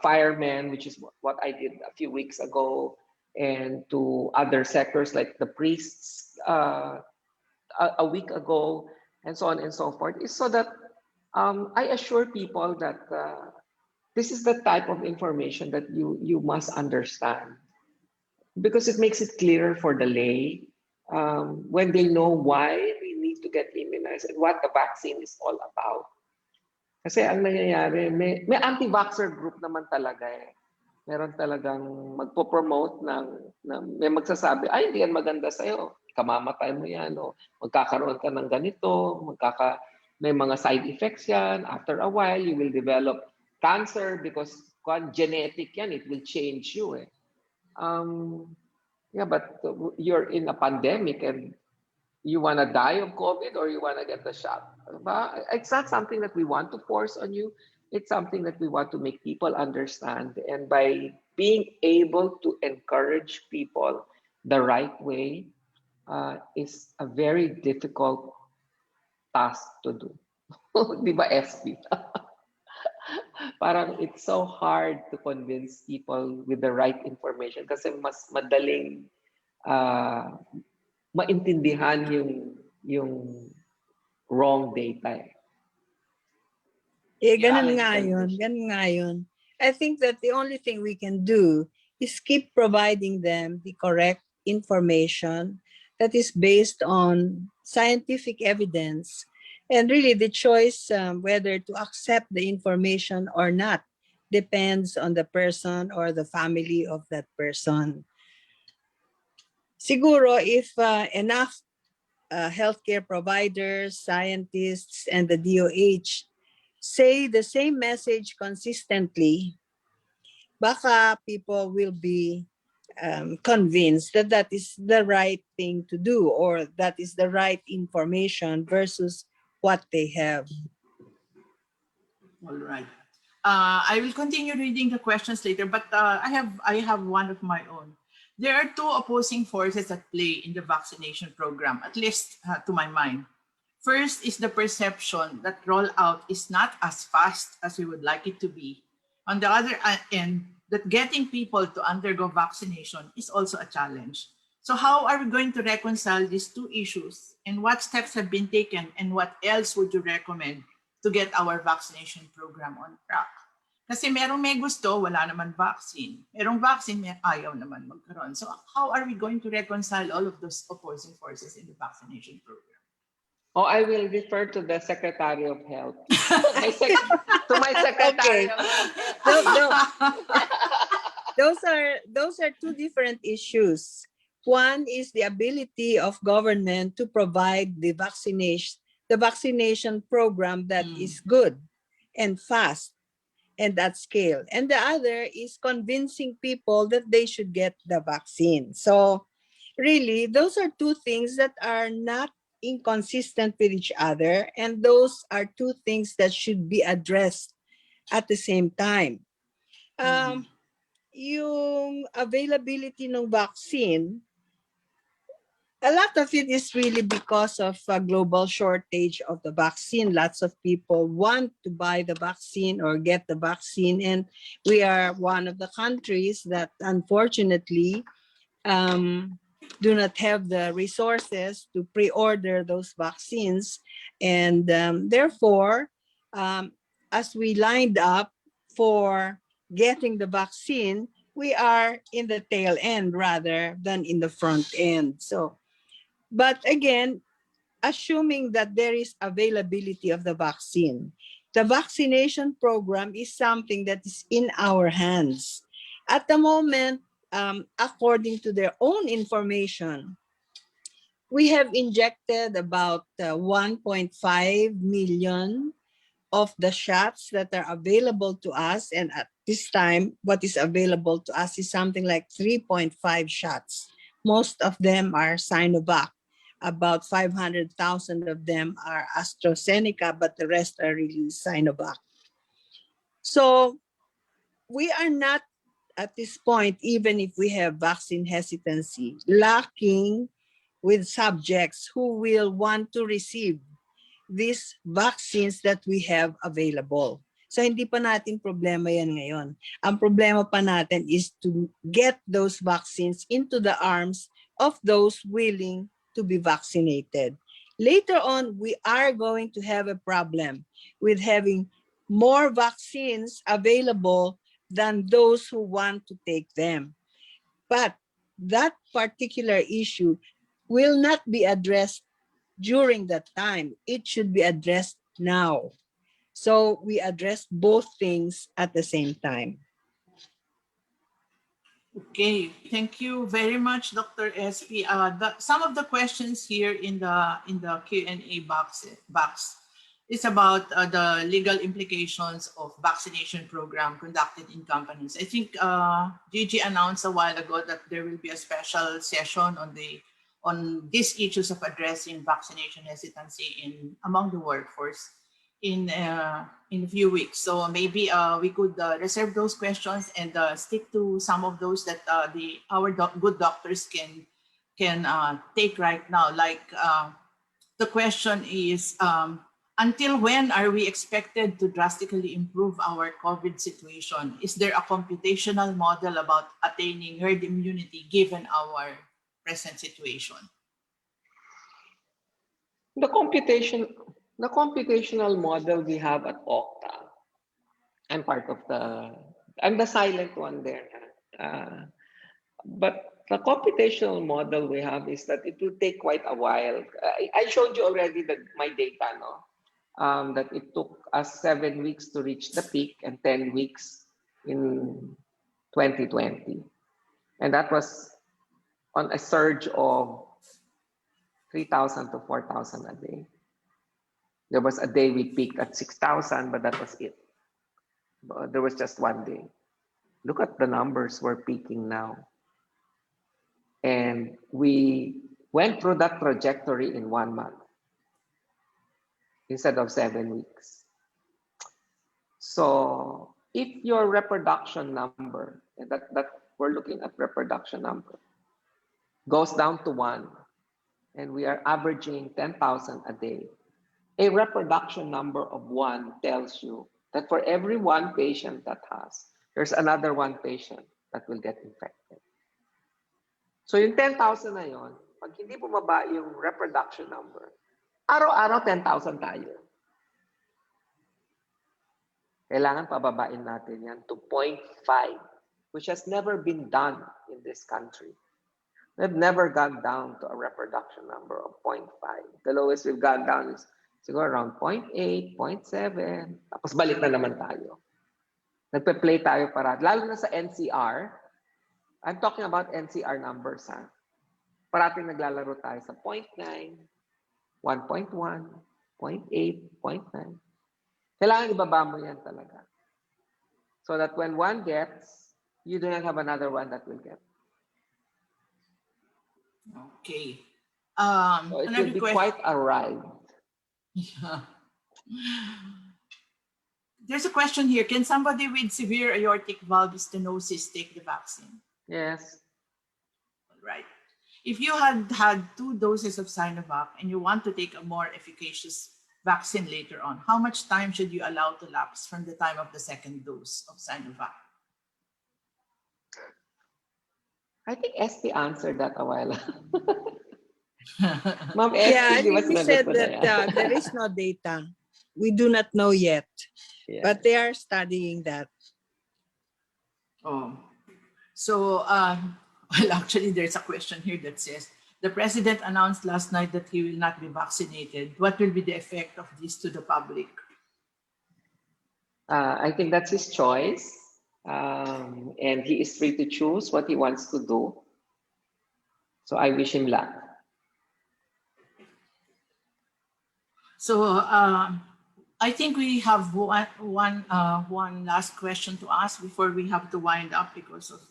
firemen, which is what I did a few weeks ago, and to other sectors like the priests a week ago, and so on and so forth, is so that I assure people that this is the type of information that you must understand, because it makes it clearer for the lay when they know why we need to get immunized and what the vaccine is all about. Kasi ang nangyayari, may anti-vaxxer group naman talaga eh. Meron talagang magpo-promote may magsasabi, ay, hindi yan maganda sa'yo. Kamamatay mo yan, o magkakaroon ka ng ganito, may mga side effects yan. After a while, you will develop cancer because genetic yan, it will change you eh. Yeah, but you're in a pandemic and you want to die of COVID or you want to get the shot. It's not something that we want to force on you. It's something that we want to make people understand. And by being able to encourage people the right way is a very difficult task to do. Di ba, SB? Parang it's so hard to convince people with the right information kasi mas madaling uh, maintindihan yung wrong data. Ganun nga yun. Ganun nga yun. I think that the only thing we can do is keep providing them the correct information that is based on scientific evidence. And really the choice whether to accept the information or not depends on the person or the family of that person. Siguro if enough healthcare providers, scientists, and the DOH say the same message consistently, baka people will be convinced that that is the right thing to do or that is the right information versus what they have. All right. I will continue reading the questions later, but I have one of my own. There are two opposing forces at play in the vaccination program, at least to my mind. First is the perception that rollout is not as fast as we would like it to be. On the other end, that getting people to undergo vaccination is also a challenge. So how are we going to reconcile these two issues? And what steps have been taken? And what else would you recommend to get our vaccination program on track? Kasi merong may gusto, wala naman vaccine. Merong vaccine, may ayaw naman magkaroon. So how are we going to reconcile all of those opposing forces in the vaccination program? Oh, I will refer to the Secretary of Health. To my Secretary of Health. Those are two different issues. One is the ability of government to provide the vaccination program that is good and fast and at scale. And the other is convincing people that they should get the vaccine. So really, those are two things that are not inconsistent with each other. And those are two things that should be addressed at the same time. Yung availability ng vaccine, a lot of it is really because of a global shortage of the vaccine. Lots of people want to buy the vaccine or get the vaccine. And we are one of the countries that unfortunately do not have the resources to pre-order those vaccines. And therefore, as we lined up for getting the vaccine, we are in the tail end rather than in the front end. So, but again, assuming that there is availability of the vaccine, the vaccination program is something that is in our hands. At the moment, according to their own information, we have injected about 1.5 million of the shots that are available to us. And at this time, what is available to us is something like 3.5 shots. Most of them are Sinovac. About 500,000 of them are AstraZeneca, but the rest are really Sinovac. So we are not at this point, even if we have vaccine hesitancy, lacking with subjects who will want to receive these vaccines that we have available. So hindi pa natin problema yan ngayon. Ang problema pa natin is to get those vaccines into the arms of those willing to be vaccinated. Later on, we are going to have a problem with having more vaccines available than those who want to take them. But that particular issue will not be addressed during that time. It should be addressed now. So we address both things at the same time. Okay, thank you very much, Dr. SP. Some of the questions here in the Q&A box It's about the legal implications of vaccination program conducted in companies. I think Gigi announced a while ago that there will be a special session on these issues of addressing vaccination hesitancy among the workforce in a few weeks. So maybe we could reserve those questions and stick to some of those that our good doctors can take right now. Like the question is, until when are we expected to drastically improve our COVID situation? Is there a computational model about attaining herd immunity given our present situation? The computational model we have at Okta, I'm the silent one there. But the computational model we have is that it will take quite a while. I showed you already my data, no? That it took us 7 weeks to reach the peak and 10 weeks in 2020. And that was on a surge of 3,000 to 4,000 a day. There was a day we peaked at 6,000, but that was it. There was just one day. Look at the numbers we're peaking now. And we went through that trajectory in 1 month instead of 7 weeks. So if your reproduction number, that we're looking at reproduction number, goes down to 1, and we are averaging 10,000 a day, a reproduction number of 1 tells you that for every 1 patient that has, there's another 1 patient that will get infected. So yung 10,000 na yon, pag hindi bumaba yung reproduction number, araw-araw 10,000 tayo. Kailangan pababain natin yan to 0.5, which has never been done in this country. We've never gone down to a reproduction number of 0.5. The lowest we've gone down is siguro around 0.8, 0.7, tapos balik na naman tayo. Nagpe-play tayo para, lalo na sa NCR, I'm talking about NCR numbers, ha? Parating naglalaro tayo sa 0.9, 1.1, 0.8, 0.9. Kailangan ibaba mo yan talaga. So that when 1 gets, you do not have another one that will get. Okay. So it will be quite a ride. Yeah. There's a question here. Can somebody with severe aortic valve stenosis take the vaccine? Yes. All right. If you had 2 doses of Sinovac and you want to take a more efficacious vaccine later on, how much time should you allow to lapse from the time of the 2nd dose of Sinovac? I think ST answered that a while. Ma'am ST, Yeah, I think we said mo na that there is no data. We do not know yet, Yeah. but they are studying that. Oh, so well, actually, there's a question here that says, the president announced last night that he will not be vaccinated. What will be the effect of this to the public? I think that's his choice. And he is free to choose what he wants to do. So I wish him luck. So I think we have one last question to ask before we have to wind up because of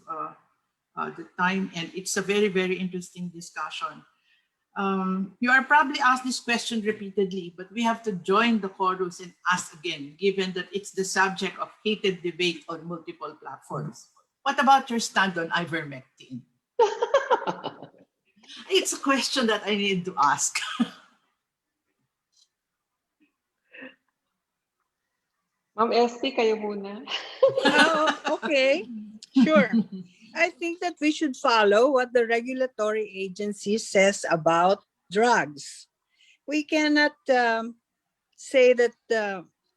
the time, and it's a very, very interesting discussion. You are probably asked this question repeatedly, but we have to join the chorus and ask again, given that it's the subject of heated debate on multiple platforms. What about your stand on ivermectin? It's a question that I need to ask. Ma'am ST, kayo muna. Oh, okay, sure. I think that we should follow what the regulatory agency says about drugs. We cannot say that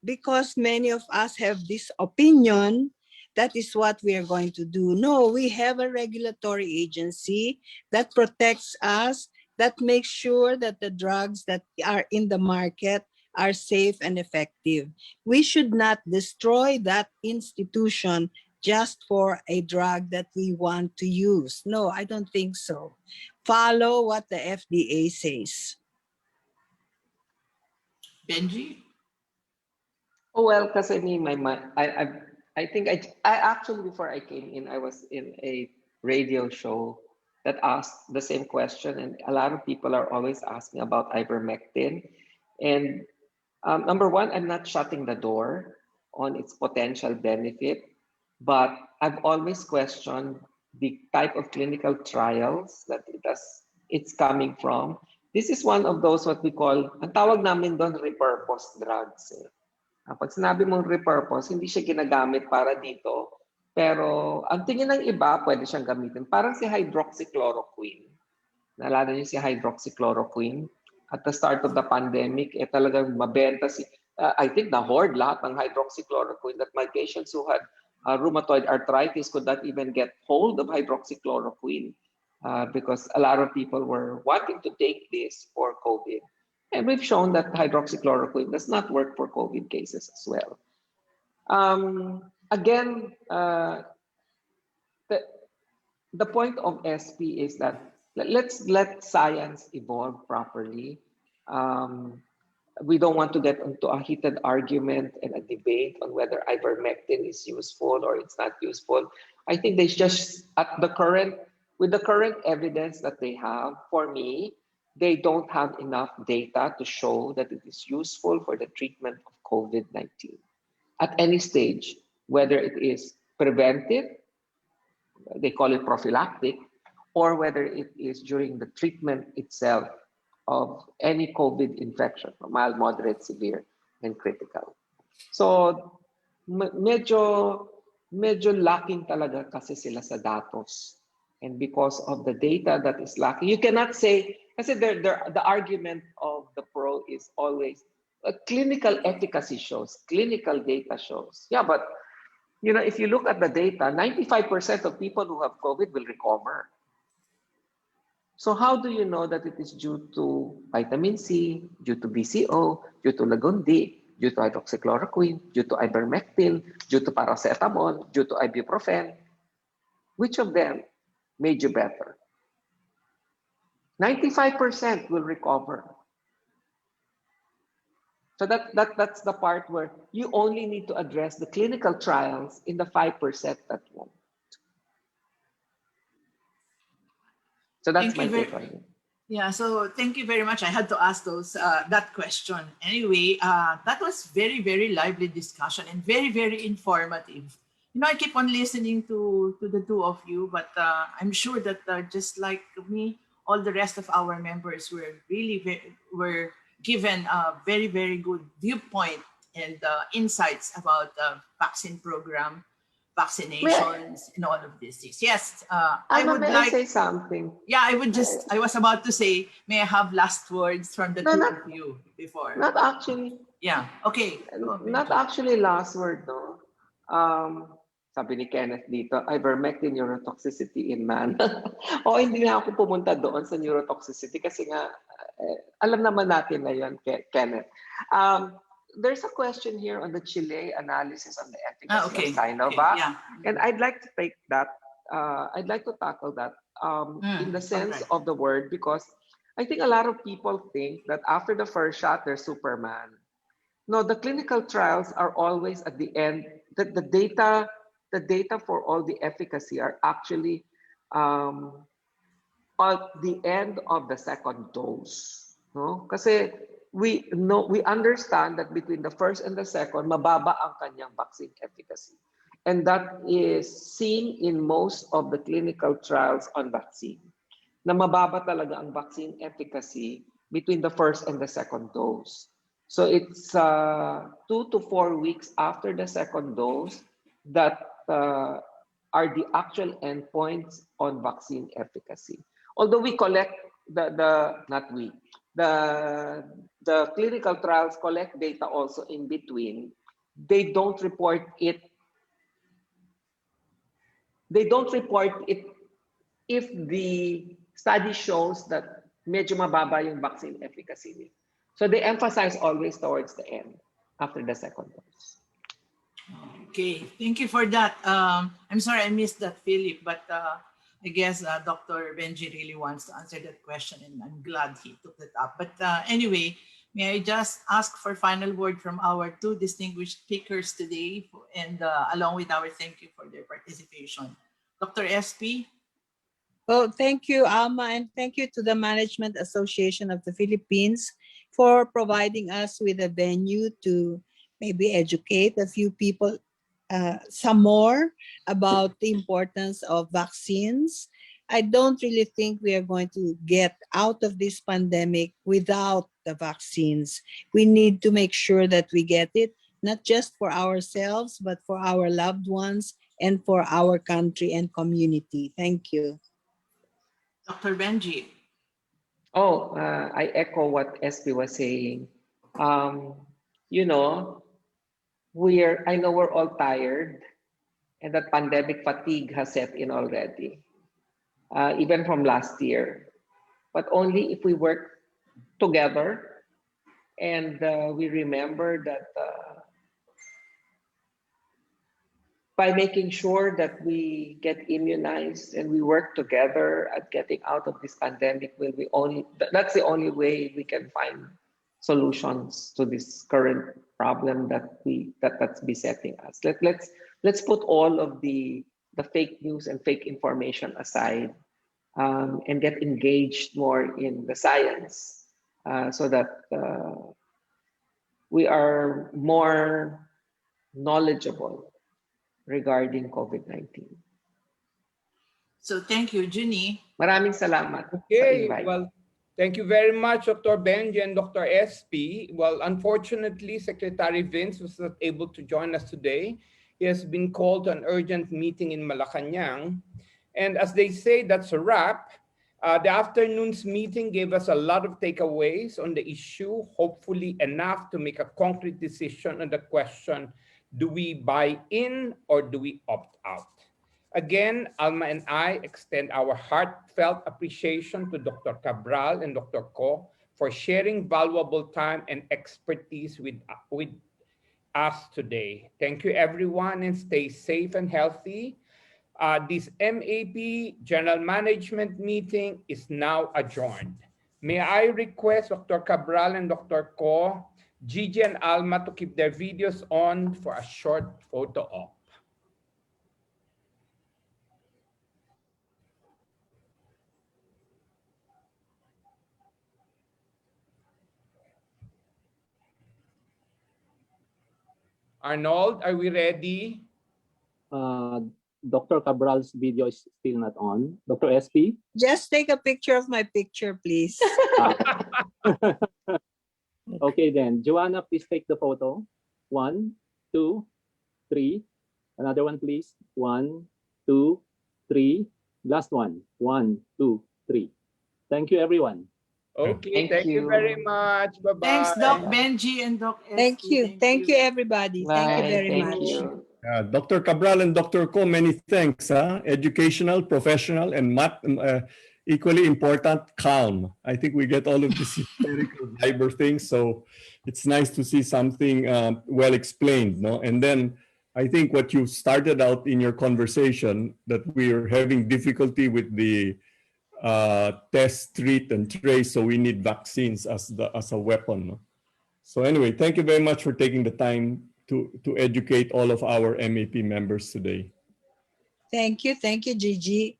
because many of us have this opinion, that is what we are going to do. No, we have a regulatory agency that protects us, that makes sure that the drugs that are in the market are safe and effective. We should not destroy that institution just for a drug that we want to use. No, I don't think so. Follow what the FDA says. Benji? Oh well, because I mean, I think I actually before I came in, I was in a radio show that asked the same question, and a lot of people are always asking about ivermectin. And number one, I'm not shutting the door on its potential benefit, but I've always questioned the type of clinical trials that it's coming from. This is one of those what we call, ang tawag namin doon, repurposed drugs. Eh. Pag sinabi mong repurpose, hindi siya ginagamit para dito. Pero ang tingin ng iba, pwede siyang gamitin. Parang si hydroxychloroquine. Naalala niyo si hydroxychloroquine? At the start of the pandemic, talagang mabenta I think na-hoard lahat ng hydroxychloroquine that my patients who had rheumatoid arthritis could not even get hold of hydroxychloroquine because a lot of people were wanting to take this for COVID. And we've shown that hydroxychloroquine does not work for COVID cases as well. Again, the point of SP is that let's let science evolve properly. We don't want to get into a heated argument and a debate on whether ivermectin is useful or it's not useful. I think they just with the current evidence that they have, for me, they don't have enough data to show that it is useful for the treatment of COVID-19 at any stage, whether it is preventive, they call it prophylactic, or whether it is during the treatment itself of any COVID infection, mild, moderate, severe, and critical. So medyo lacking talaga kasi sila sa datos. And because of the data that is lacking, you cannot say, kasi the argument of the pro is always clinical efficacy shows, clinical data shows. Yeah, but if you look at the data, 95% of people who have COVID will recover. So how do you know that it is due to vitamin C, due to BCO, due to lagundi, due to hydroxychloroquine, due to ivermectin, due to paracetamol, due to ibuprofen? Which of them made you better? 95% will recover. So that's the part where you only need to address the clinical trials in the 5% that won't. So that's my take on it. Yeah, so thank you very much. I had to ask that question. Anyway, that was very, very lively discussion and very, very informative. I keep on listening to the two of you, but I'm sure that just like me, all the rest of our members were given a very, very good viewpoint and insights about the vaccine program, vaccinations, and all of these things. Yes, I would like to say something. Yeah, I was about to say, may I have last words from the two of you before? Not actually. Yeah, okay. Not actually last word, no. Sabi ni Kenneth dito, ivermectin neurotoxicity in man. O hindi na ako pumunta doon sa neurotoxicity kasi nga, alam naman natin na yun, Kenneth. There's a question here on the Chile analysis on the efficacy of Sinovac. Yeah. And I'd like to take that. I'd like to tackle that in the sense of the word, because I think a lot of people think that after the first shot, they're Superman. No, the clinical trials are always at the end. The data for all the efficacy are actually at the end of the second dose. No? Kasi we understand that between the first and the second, mababa ang kanyang vaccine efficacy. And that is seen in most of the clinical trials on vaccine. Na mababa talaga ang vaccine efficacy between the first and the second dose. So it's 2 to 4 weeks after the second dose that are the actual endpoints on vaccine efficacy. Although we collect the clinical trials collect data also in between, they don't report it. They don't report it if the study shows that medyo mababa yung vaccine efficacy. So they emphasize always towards the end, after the second dose. Okay, thank you for that. I'm sorry I missed that, Philip, but I guess Dr. Benji really wants to answer that question, and I'm glad he took that up. But anyway, May I just ask for final word from our two distinguished speakers today, and along with our thank you for their participation. Dr. SP? Well, thank you, Alma, and thank you to the Management Association of the Philippines for providing us with a venue to maybe educate a few people some more about the importance of vaccines. I don't really think we are going to get out of this pandemic without the vaccines. We need to make sure that we get it, not just for ourselves, but for our loved ones and for our country and community. Thank you. Dr. Benji? Oh, I echo what SB was saying. You know, I know we're all tired and that pandemic fatigue has set in already, even from last year. But only if we work together and we remember that by making sure that we get immunized and we work together at getting out of this pandemic, that's the only way we can find solutions to this current problem that's besetting us. Let's put all of the fake news and fake information aside, and get engaged more in the science, so that we are more knowledgeable regarding COVID-19. So thank you, Junie. Maraming salamat sa Okay, invite. well, thank you very much, Dr. Benji and Dr. SP. Well, unfortunately, Secretary Vince was not able to join us today. He has been called to an urgent meeting in Malacanang. And as they say, that's a wrap. The afternoon's meeting gave us a lot of takeaways on the issue, hopefully enough to make a concrete decision on the question, do we buy in or do we opt out? Again, Alma and I extend our heartfelt appreciation to Dr. Cabral and Dr. Ko for sharing valuable time and expertise with us today. Thank you, everyone, and stay safe and healthy. This MAP General Management meeting is now adjourned. May I request Dr. Cabral and Dr. Ko, Gigi and Alma to keep their videos on for a short photo op. Arnold, are we ready? Dr. Cabral's video is still not on. Dr. SP? Just take a picture of my picture, please. Okay then. Joanna, please take the photo. 1, 2, 3. Another one, please. 1, 2, 3. Last one. 1, 2, 3. Thank you, everyone. Okay, thank you very much. Bye-bye. Thanks, Doc Benji and Doc SP. Thank you. Thank you, everybody. Thank you Bye. very Thank much. you. Dr. Cabral and Dr. Ko, many thanks. Educational, professional, and equally important, calm. I think we get all of this hysterical cyber things, so it's nice to see something well explained. No? And then I think what you started out in your conversation, that we are having difficulty with the test, treat, and trace, so we need vaccines as a weapon. No? So anyway, thank you very much for taking the time to educate all of our MAP members today. Thank you, Gigi.